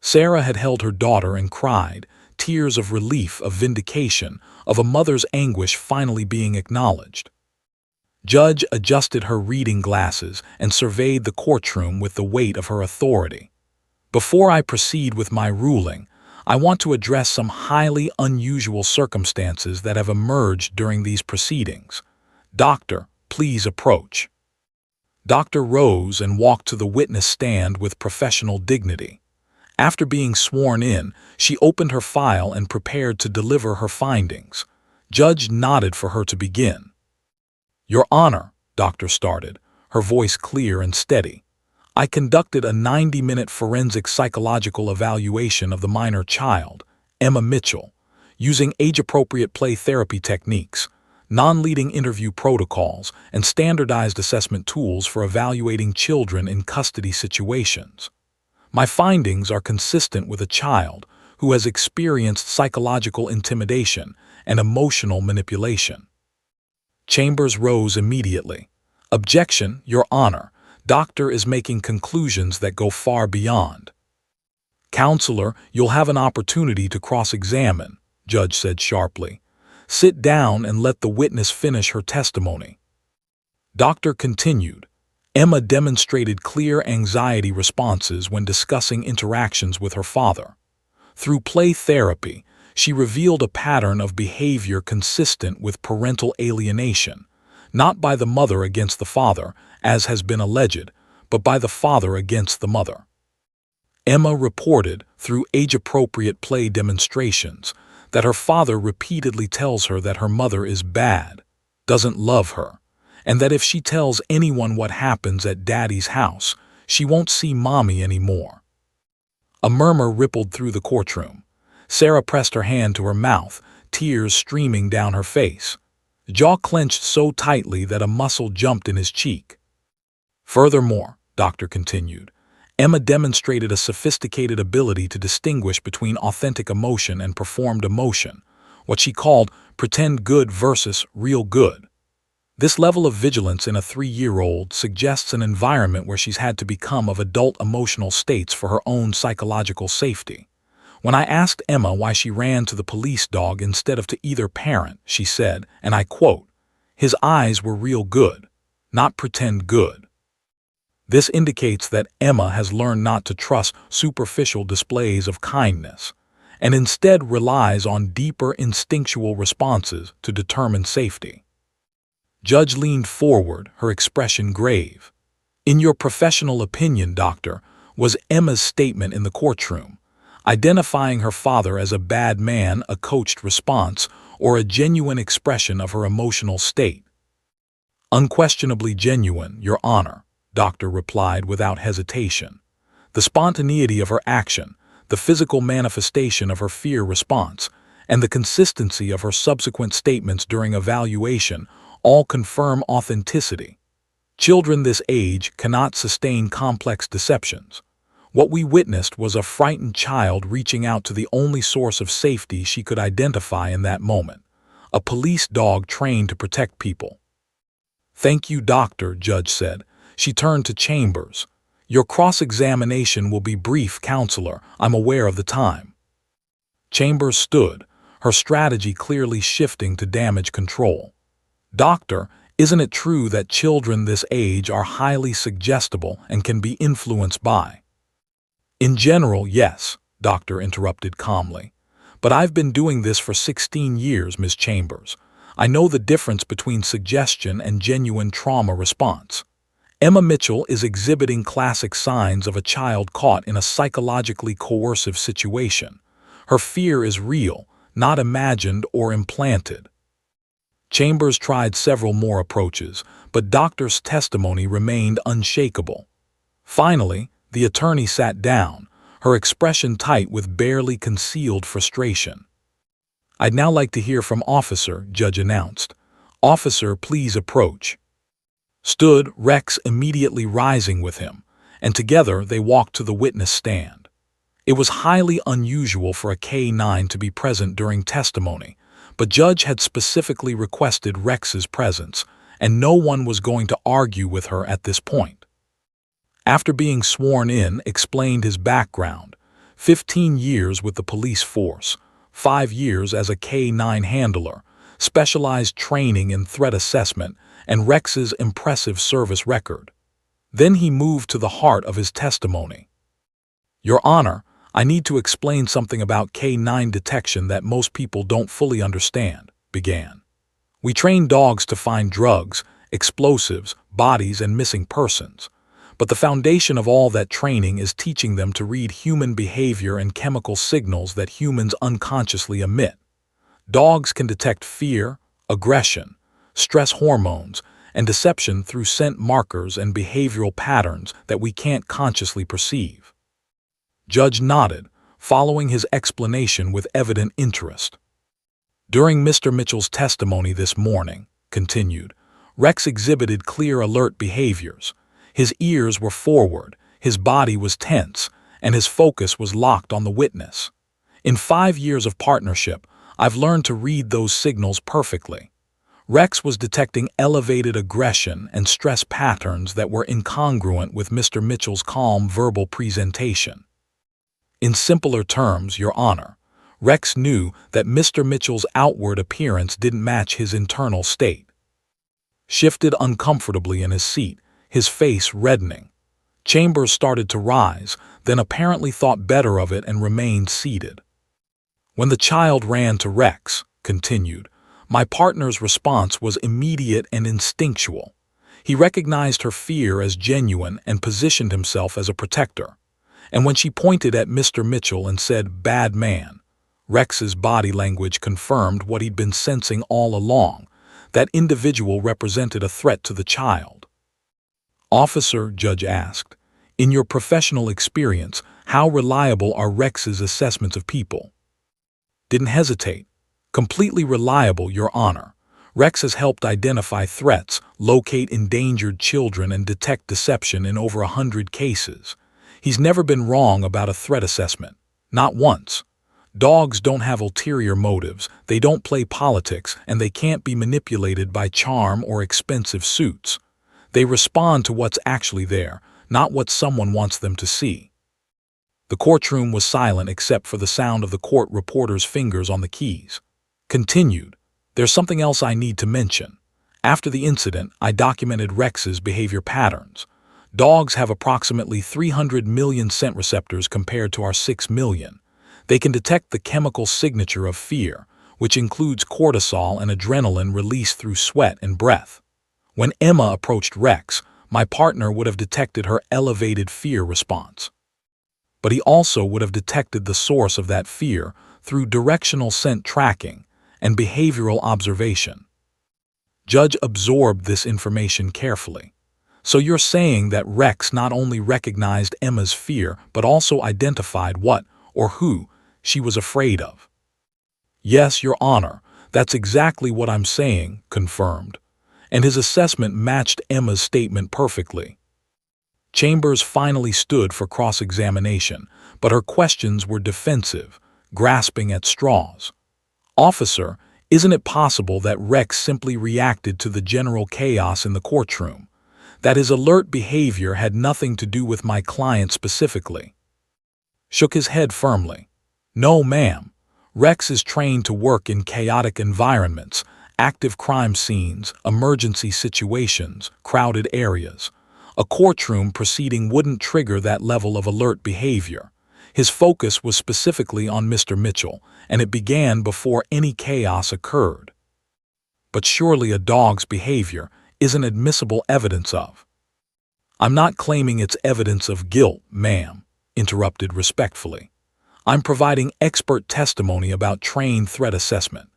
Sarah had held her daughter and cried, tears of relief, of vindication, of a mother's anguish finally being acknowledged. Judge adjusted her reading glasses and surveyed the courtroom with the weight of her authority. "Before I proceed with my ruling, I want to address some highly unusual circumstances that have emerged during these proceedings. Doctor, please approach." Doctor rose and walked to the witness stand with professional dignity. After being sworn in, she opened her file and prepared to deliver her findings. Judge nodded for her to begin. "Your Honor," Doctor started, her voice clear and steady, "I conducted a 90-minute forensic psychological evaluation of the minor child, Emma Mitchell, using age-appropriate play therapy techniques, non-leading interview protocols, and standardized assessment tools for evaluating children in custody situations. My findings are consistent with a child who has experienced psychological intimidation and emotional manipulation." Chambers rose immediately. "Objection, Your Honor. Doctor is making conclusions that go far beyond." "Counselor, you'll have an opportunity to cross-examine," Judge said sharply. "Sit down and let the witness finish her testimony." Doctor continued. "Emma demonstrated clear anxiety responses when discussing interactions with her father. Through play therapy, she revealed a pattern of behavior consistent with parental alienation, not by the mother against the father, as has been alleged, but by the father against the mother. Emma reported, through age-appropriate play demonstrations, that her father repeatedly tells her that her mother is bad, doesn't love her, and that if she tells anyone what happens at Daddy's house, she won't see Mommy anymore." A murmur rippled through the courtroom. Sarah pressed her hand to her mouth, tears streaming down her face. Jaw clenched so tightly that a muscle jumped in his cheek. "Furthermore," Doctor continued, "Emma demonstrated a sophisticated ability to distinguish between authentic emotion and performed emotion, what she called pretend good versus real good. This level of vigilance in a 3-year-old suggests an environment where she's had to become of adult emotional states for her own psychological safety. When I asked Emma why she ran to the police dog instead of to either parent, she said, and I quote, 'His eyes were real good, not pretend good.' This indicates that Emma has learned not to trust superficial displays of kindness, and instead relies on deeper instinctual responses to determine safety." Judge leaned forward, her expression grave. "In your professional opinion, Doctor, was Emma's statement in the courtroom, identifying her father as a bad man, a coached response, or a genuine expression of her emotional state?" "Unquestionably genuine, Your Honor," Doctor replied without hesitation. "The spontaneity of her action, the physical manifestation of her fear response, and the consistency of her subsequent statements during evaluation all confirm authenticity. Children this age cannot sustain complex deceptions. What we witnessed was a frightened child reaching out to the only source of safety she could identify in that moment, a police dog trained to protect people. "Thank you, doctor," Judge said. She turned to Chambers. "Your cross-examination will be brief, counselor. I'm aware of the time." Chambers stood, her strategy clearly shifting to damage control. "Doctor, isn't it true that children this age are highly suggestible and can be influenced by—" "In general, yes," Doctor interrupted calmly. "But I've been doing this for 16 years, Ms. Chambers. I know the difference between suggestion and genuine trauma response. Emma Mitchell is exhibiting classic signs of a child caught in a psychologically coercive situation. Her fear is real, not imagined or implanted." Chambers tried several more approaches, but Doctor's testimony remained unshakable. Finally, the attorney sat down, her expression tight with barely concealed frustration. "I'd now like to hear from Officer," Judge announced. "Officer, please approach." Stood Rex, immediately rising with him, and together they walked to the witness stand. It was highly unusual for a K-9 to be present during testimony, but Judge had specifically requested Rex's presence, and no one was going to argue with her at this point. After being sworn in, explained his background: 15 years with the police force, 5 years as a K-9 handler, specialized training in threat assessment, and Rex's impressive service record. Then he moved to the heart of his testimony. "Your Honor, I need to explain something about K-9 detection that most people don't fully understand," began. "We train dogs to find drugs, explosives, bodies, and missing persons. But the foundation of all that training is teaching them to read human behavior and chemical signals that humans unconsciously emit. Dogs can detect fear, aggression, stress hormones, and deception through scent markers and behavioral patterns that we can't consciously perceive." Judge nodded, following his explanation with evident interest. "During Mr. Mitchell's testimony this morning," continued, "Rex exhibited clear alert behaviors. His ears were forward, his body was tense, and his focus was locked on the witness. In 5 years of partnership, I've learned to read those signals perfectly. Rex was detecting elevated aggression and stress patterns that were incongruent with Mr. Mitchell's calm verbal presentation. In simpler terms, Your Honor, Rex knew that Mr. Mitchell's outward appearance didn't match his internal state." Shifted uncomfortably in his seat, his face reddening. Chambers started to rise, then apparently thought better of it and remained seated. "When the child ran to Rex," continued, "my partner's response was immediate and instinctual. He recognized her fear as genuine and positioned himself as a protector. And when she pointed at Mr. Mitchell and said, 'Bad man,' Rex's body language confirmed what he'd been sensing all along. That individual represented a threat to the child." "Officer," Judge asked, "in your professional experience, how reliable are Rex's assessments of people?" Didn't hesitate. "Completely reliable, Your Honor. Rex has helped identify threats, locate endangered children, and detect deception in over 100 cases. He's never been wrong about a threat assessment. Not once. Dogs don't have ulterior motives, they don't play politics, and they can't be manipulated by charm or expensive suits. They respond to what's actually there, not what someone wants them to see." The courtroom was silent except for the sound of the court reporter's fingers on the keys. Continued, "There's something else I need to mention. After the incident, I documented Rex's behavior patterns. Dogs have approximately 300 million scent receptors compared to our 6 million. They can detect the chemical signature of fear, which includes cortisol and adrenaline released through sweat and breath. When Emma approached Rex, my partner would have detected her elevated fear response. But he also would have detected the source of that fear through directional scent tracking and behavioral observation." Judge absorbed this information carefully. "So you're saying that Rex not only recognized Emma's fear but also identified what, or who, she was afraid of?" "Yes, Your Honor, that's exactly what I'm saying," confirmed. "And his assessment matched Emma's statement perfectly." Chambers finally stood for cross-examination, but her questions were defensive, grasping at straws. "Officer, isn't it possible that Rex simply reacted to the general chaos in the courtroom? That his alert behavior had nothing to do with my client specifically?" Shook his head firmly. "No, ma'am. Rex is trained to work in chaotic environments, active crime scenes, emergency situations, crowded areas. A courtroom proceeding wouldn't trigger that level of alert behavior. His focus was specifically on Mr. Mitchell, and it began before any chaos occurred." "But surely a dog's behavior isn't admissible evidence of—" "I'm not claiming it's evidence of guilt, ma'am," interrupted respectfully. "I'm providing expert testimony about trained threat assessment.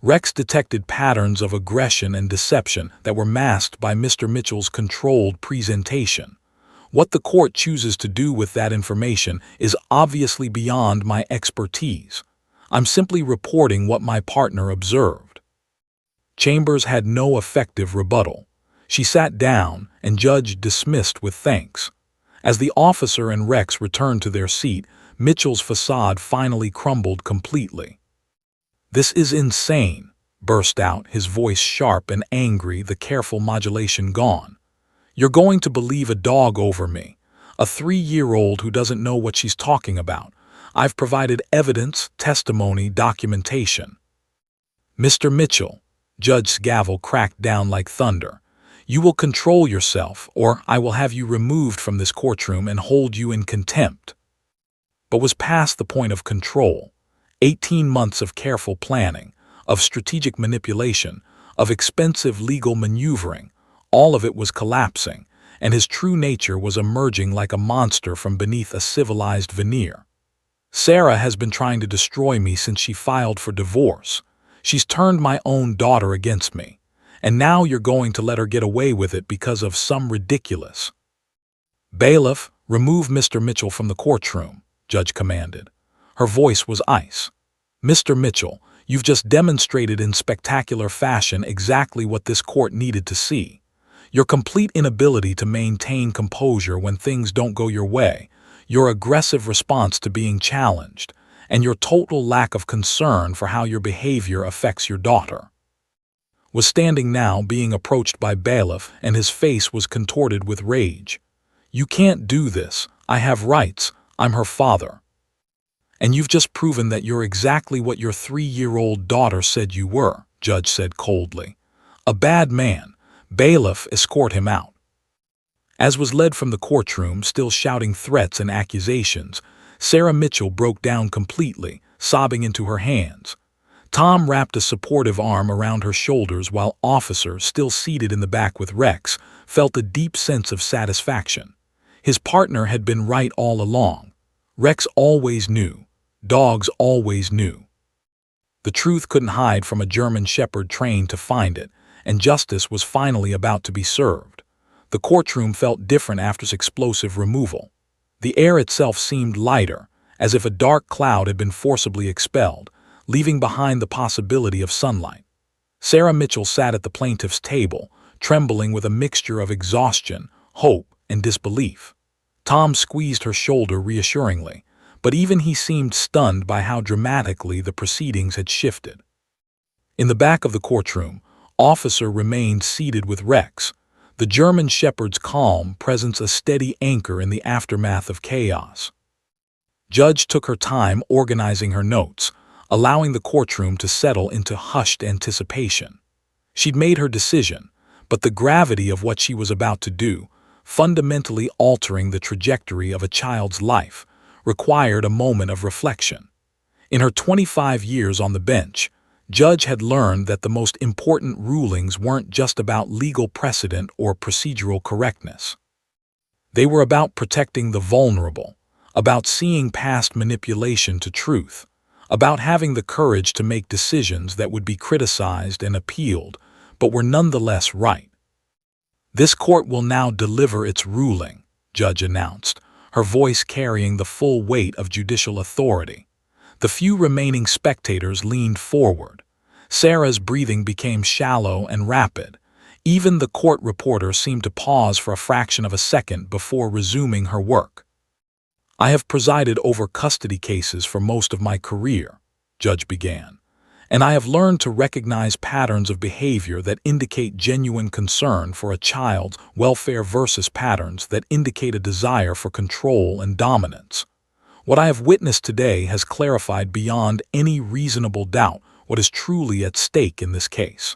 Rex detected patterns of aggression and deception that were masked by Mr. Mitchell's controlled presentation. What the court chooses to do with that information is obviously beyond my expertise. I'm simply reporting what my partner observed." Chambers had no effective rebuttal. She sat down, and Judge dismissed with thanks. As the officer and Rex returned to their seat, Mitchell's facade finally crumbled completely. "This is insane," burst out, his voice sharp and angry, the careful modulation gone. "You're going to believe a dog over me, a 3-year-old who doesn't know what she's talking about. I've provided evidence, testimony, documentation." "Mr. Mitchell," Judge Gavel cracked down like thunder, "you will control yourself, or I will have you removed from this courtroom and hold you in contempt." But was past the point of control. 18 months of careful planning, of strategic manipulation, of expensive legal maneuvering, all of it was collapsing, and his true nature was emerging like a monster from beneath a civilized veneer. "Sarah has been trying to destroy me since she filed for divorce. She's turned my own daughter against me, and now you're going to let her get away with it because of some ridiculous—" "Bailiff, remove Mr. Mitchell from the courtroom," Judge commanded. Her voice was ice. "Mr. Mitchell, you've just demonstrated in spectacular fashion exactly what this court needed to see. Your complete inability to maintain composure when things don't go your way, your aggressive response to being challenged, and your total lack of concern for how your behavior affects your daughter." Was standing now, being approached by bailiff, and his face was contorted with rage. "You can't do this. I have rights. I'm her father." "And you've just proven that you're exactly what your 3-year-old daughter said you were," Judge said coldly. "A bad man. Bailiff, escort him out." As was led from the courtroom, still shouting threats and accusations, Sarah Mitchell broke down completely, sobbing into her hands. Tom wrapped a supportive arm around her shoulders while Officer, still seated in the back with Rex, felt a deep sense of satisfaction. His partner had been right all along. Rex always knew. Dogs always knew. The truth couldn't hide from a German Shepherd trained to find it, and justice was finally about to be served. The courtroom felt different after its explosive removal. The air itself seemed lighter, as if a dark cloud had been forcibly expelled, leaving behind the possibility of sunlight. Sarah Mitchell sat at the plaintiff's table, trembling with a mixture of exhaustion, hope, and disbelief. Tom squeezed her shoulder reassuringly, but even he seemed stunned by how dramatically the proceedings had shifted. In the back of the courtroom, Officer remained seated with Rex, the German Shepherd's calm presence a steady anchor in the aftermath of chaos. Judge took her time organizing her notes, allowing the courtroom to settle into hushed anticipation. She'd made her decision, but the gravity of what she was about to do, fundamentally altering the trajectory of a child's life, required a moment of reflection. In her 25 years on the bench, Judge had learned that the most important rulings weren't just about legal precedent or procedural correctness. They were about protecting the vulnerable, about seeing past manipulation to truth, about having the courage to make decisions that would be criticized and appealed, but were nonetheless right. "This court will now deliver its ruling," Judge announced, her voice carrying the full weight of judicial authority. The few remaining spectators leaned forward. Sarah's breathing became shallow and rapid. Even the court reporter seemed to pause for a fraction of a second before resuming her work. "I have presided over custody cases for most of my career," Judge began, "and I have learned to recognize patterns of behavior that indicate genuine concern for a child's welfare versus patterns that indicate a desire for control and dominance. What I have witnessed today has clarified beyond any reasonable doubt what is truly at stake in this case."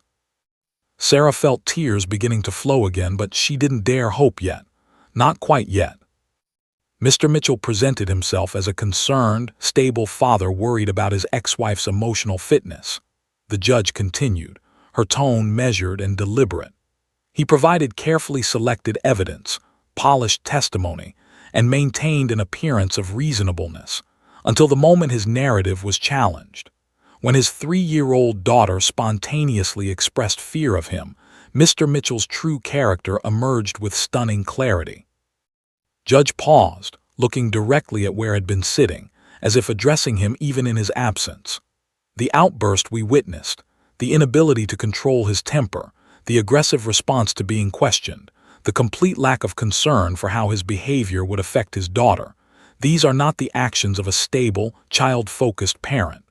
Sarah felt tears beginning to flow again, but she didn't dare hope yet. Not quite yet. Mr. Mitchell presented himself as a concerned, stable father worried about his ex-wife's emotional fitness. The judge continued, her tone measured and deliberate. He provided carefully selected evidence, polished testimony, and maintained an appearance of reasonableness, until the moment his narrative was challenged. When his 3-year-old daughter spontaneously expressed fear of him, Mr. Mitchell's true character emerged with stunning clarity. Judge paused, looking directly at where had been sitting, as if addressing him even in his absence. The outburst we witnessed, the inability to control his temper, the aggressive response to being questioned, the complete lack of concern for how his behavior would affect his daughter, these are not the actions of a stable, child-focused parent.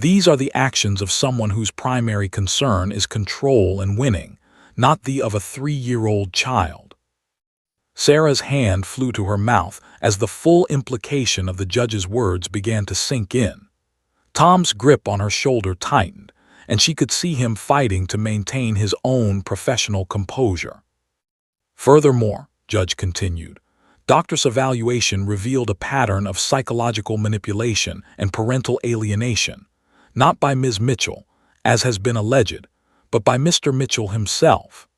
These are the actions of someone whose primary concern is control and winning, not the of a 3-year-old child. Sarah's hand flew to her mouth as the full implication of the judge's words began to sink in. Tom's grip on her shoulder tightened, and she could see him fighting to maintain his own professional composure. "Furthermore," Judge continued, "Doctor's evaluation revealed a pattern of psychological manipulation and parental alienation, not by Ms. Mitchell, as has been alleged, but by Mr. Mitchell himself.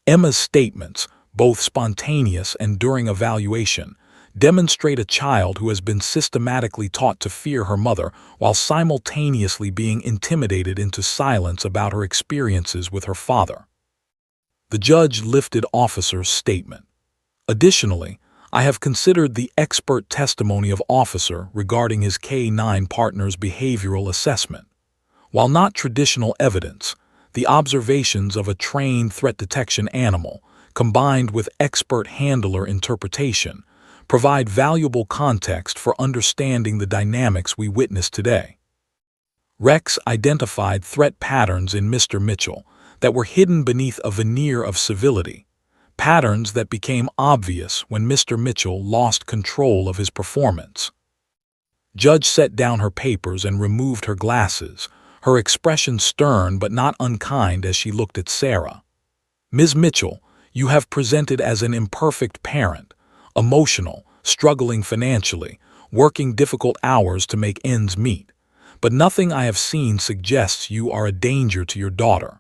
Emma's statements, both spontaneous and during evaluation, demonstrate a child who has been systematically taught to fear her mother while simultaneously being intimidated into silence about her experiences with her father." The judge lifted Officer's statement. "Additionally, I have considered the expert testimony of Officer regarding his K-9 partner's behavioral assessment. While not traditional evidence, the observations of a trained threat detection animal, combined with expert handler interpretation, provide valuable context for understanding the dynamics we witnessed today. Rex identified threat patterns in Mr. Mitchell that were hidden beneath a veneer of civility, patterns that became obvious when Mr. Mitchell lost control of his performance." Judge set down her papers and removed her glasses, her expression stern but not unkind as she looked at Sarah. "Ms. Mitchell, you have presented as an imperfect parent, emotional, struggling financially, working difficult hours to make ends meet, but nothing I have seen suggests you are a danger to your daughter.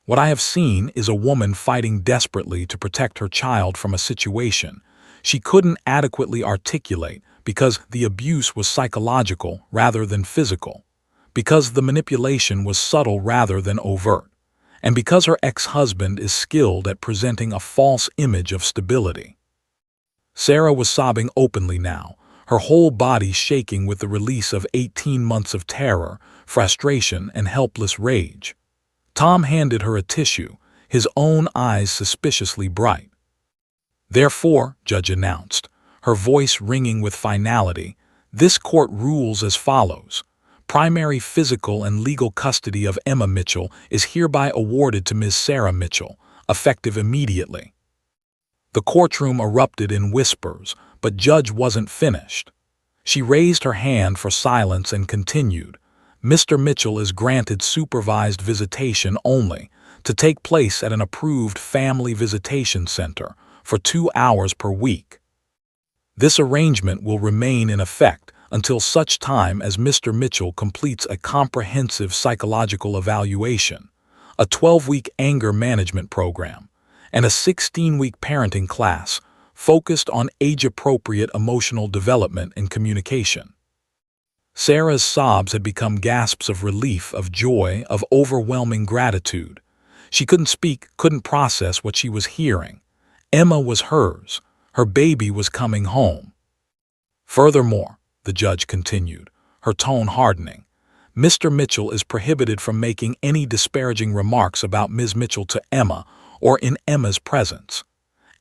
What I have seen is a woman fighting desperately to protect her child from a situation she couldn't adequately articulate because the abuse was psychological rather than physical, because the manipulation was subtle rather than overt, and because her ex-husband is skilled at presenting a false image of stability." Sarah was sobbing openly now, her whole body shaking with the release of 18 months of terror, frustration, and helpless rage. Tom handed her a tissue, his own eyes suspiciously bright. "Therefore," Judge announced, her voice ringing with finality, "this court rules as follows. Primary physical and legal custody of Emma Mitchell is hereby awarded to Ms. Sarah Mitchell, effective immediately." The courtroom erupted in whispers, but Judge wasn't finished. She raised her hand for silence and continued, "Mr. Mitchell is granted supervised visitation only, to take place at an approved family visitation center for 2 hours per week. This arrangement will remain in effect until such time as Mr. Mitchell completes a comprehensive psychological evaluation, a 12-week anger management program, and a 16-week parenting class focused on age-appropriate emotional development and communication." Sarah's sobs had become gasps of relief, of joy, of overwhelming gratitude. She couldn't speak, couldn't process what she was hearing. Emma was hers. Her baby was coming home. "Furthermore," the judge continued, her tone hardening, Mr. Mitchell is prohibited from making any disparaging remarks about Ms. Mitchell to Emma or in Emma's presence.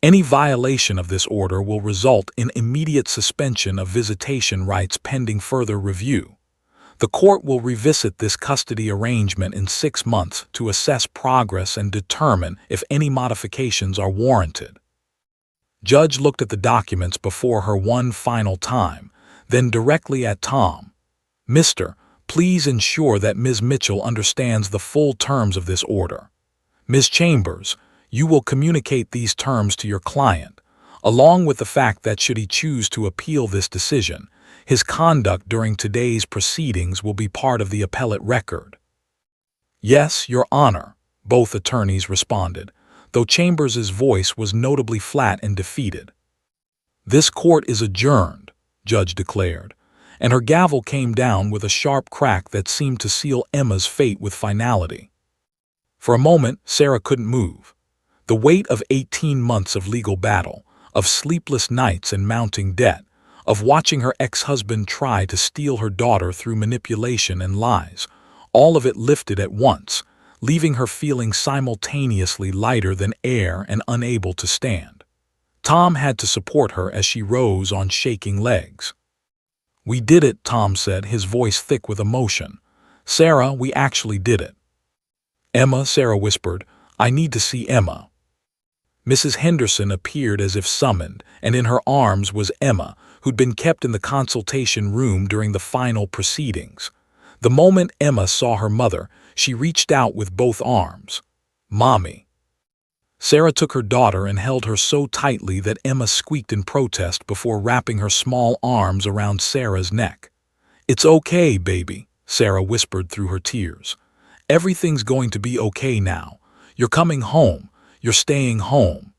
Any violation of this order will result in immediate suspension of visitation rights pending further review. The court will revisit this custody arrangement in 6 months to assess progress and determine if any modifications are warranted. Judge looked at the documents before her one final time, then directly at Tom. Mr. Please ensure that Ms. Mitchell understands the full terms of this order. Ms. Chambers, you will communicate these terms to your client, along with the fact that should he choose to appeal this decision, his conduct during today's proceedings will be part of the appellate record. Yes, Your Honor, both attorneys responded, though Chambers's voice was notably flat and defeated. This court is adjourned, Judge declared, and her gavel came down with a sharp crack that seemed to seal Emma's fate with finality. For a moment, Sarah couldn't move. The weight of 18 months of legal battle, of sleepless nights and mounting debt, of watching her ex-husband try to steal her daughter through manipulation and lies, all of it lifted at once, leaving her feeling simultaneously lighter than air and unable to stand. Tom had to support her as she rose on shaking legs. "We did it," Tom said, his voice thick with emotion. "Sarah, we actually did it." "Emma," Sarah whispered, "I need to see Emma." Mrs. Henderson appeared as if summoned, and in her arms was Emma, who'd been kept in the consultation room during the final proceedings. The moment Emma saw her mother, she reached out with both arms. "Mommy." Sarah took her daughter and held her so tightly that Emma squeaked in protest before wrapping her small arms around Sarah's neck. "It's okay, baby," Sarah whispered through her tears. "Everything's going to be okay now. You're coming home. You're staying home."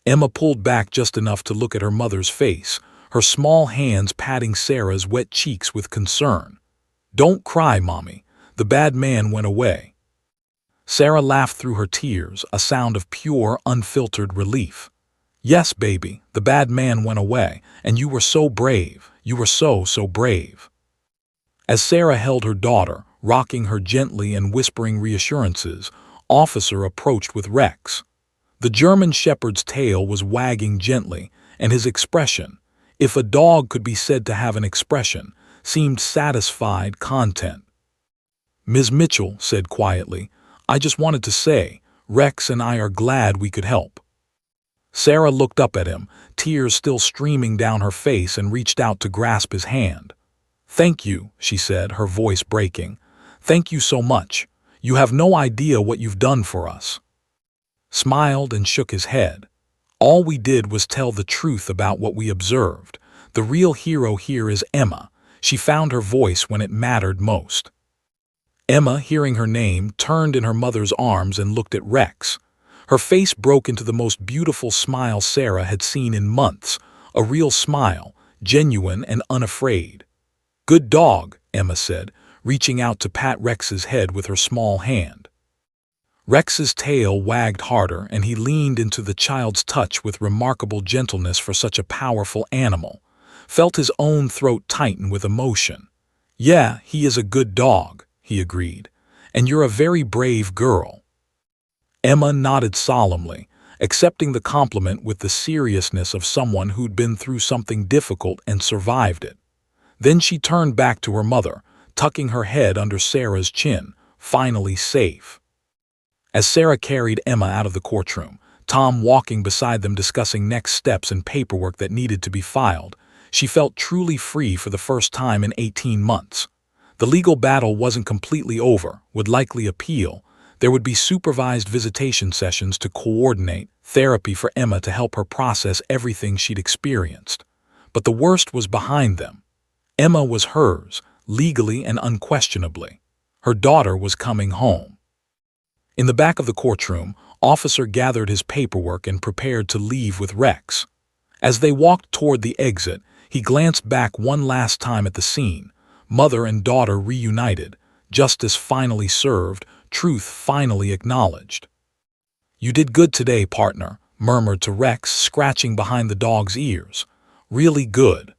Emma pulled back just enough to look at her mother's face, her small hands patting Sarah's wet cheeks with concern. "Don't cry, Mommy. The bad man went away." Sarah laughed through her tears, a sound of pure, unfiltered relief. "Yes, baby, the bad man went away, and you were so brave. You were so brave." As Sarah held her daughter, rocking her gently and whispering reassurances, Officer approached with Rex. The German shepherd's tail was wagging gently, and his expression, if a dog could be said to have an expression, seemed satisfied content. "Ms. Mitchell," said quietly, "I just wanted to say, Rex and I are glad we could help." Sarah looked up at him, tears still streaming down her face, and reached out to grasp his hand. "Thank you," she said, her voice breaking. "Thank you so much. You have no idea what you've done for us." Smiled and shook his head. "All we did was tell the truth about what we observed. The real hero here is Emma. She found her voice when it mattered most." Emma, hearing her name, turned in her mother's arms and looked at Rex. Her face broke into the most beautiful smile Sarah had seen in months, a real smile, genuine and unafraid. "Good dog," Emma said, reaching out to pat Rex's head with her small hand. Rex's tail wagged harder, and he leaned into the child's touch with remarkable gentleness for such a powerful animal, felt his own throat tighten with emotion. "Yeah, he is a good dog," he agreed, "and you're a very brave girl." Emma nodded solemnly, accepting the compliment with the seriousness of someone who'd been through something difficult and survived it. Then she turned back to her mother, tucking her head under Sarah's chin, finally safe. As Sarah carried Emma out of the courtroom, Tom walking beside them discussing next steps and paperwork that needed to be filed, she felt truly free for the first time in 18 months. The legal battle wasn't completely over, would likely appeal. There would be supervised visitation sessions to coordinate, therapy for Emma to help her process everything she'd experienced. But the worst was behind them. Emma was hers, legally and unquestionably. Her daughter was coming home. In the back of the courtroom, Officer gathered his paperwork and prepared to leave with Rex. As they walked toward the exit, he glanced back one last time at the scene. Mother and daughter reunited, justice finally served, truth finally acknowledged. "You did good today, partner," murmured to Rex, scratching behind the dog's ears. "Really good."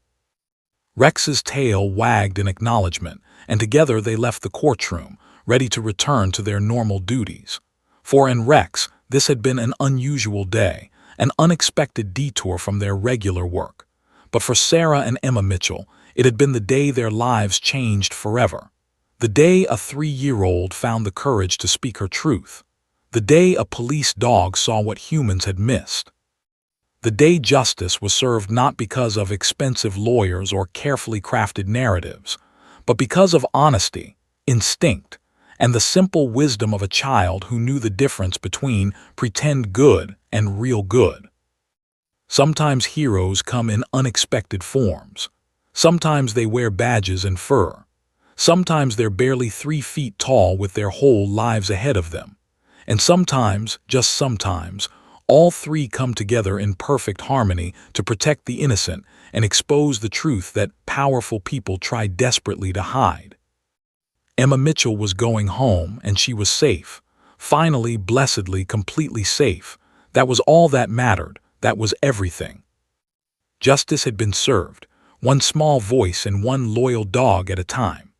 Rex's tail wagged in acknowledgement, and together they left the courtroom, ready to return to their normal duties. For in Rex, this had been an unusual day, an unexpected detour from their regular work. But for Sarah and Emma Mitchell, it had been the day their lives changed forever. The day a 3-year-old found the courage to speak her truth. The day a police dog saw what humans had missed. The day justice was served not because of expensive lawyers or carefully crafted narratives, but because of honesty, instinct, and the simple wisdom of a child who knew the difference between pretend good and real good. Sometimes heroes come in unexpected forms. Sometimes they wear badges and fur. Sometimes they're barely 3 feet tall with their whole lives ahead of them. And sometimes, just sometimes, all three come together in perfect harmony to protect the innocent and expose the truth that powerful people try desperately to hide. Emma Mitchell was going home, and she was safe. Finally, blessedly, completely safe. That was all that mattered. That was everything. Justice had been served, one small voice and one loyal dog at a time.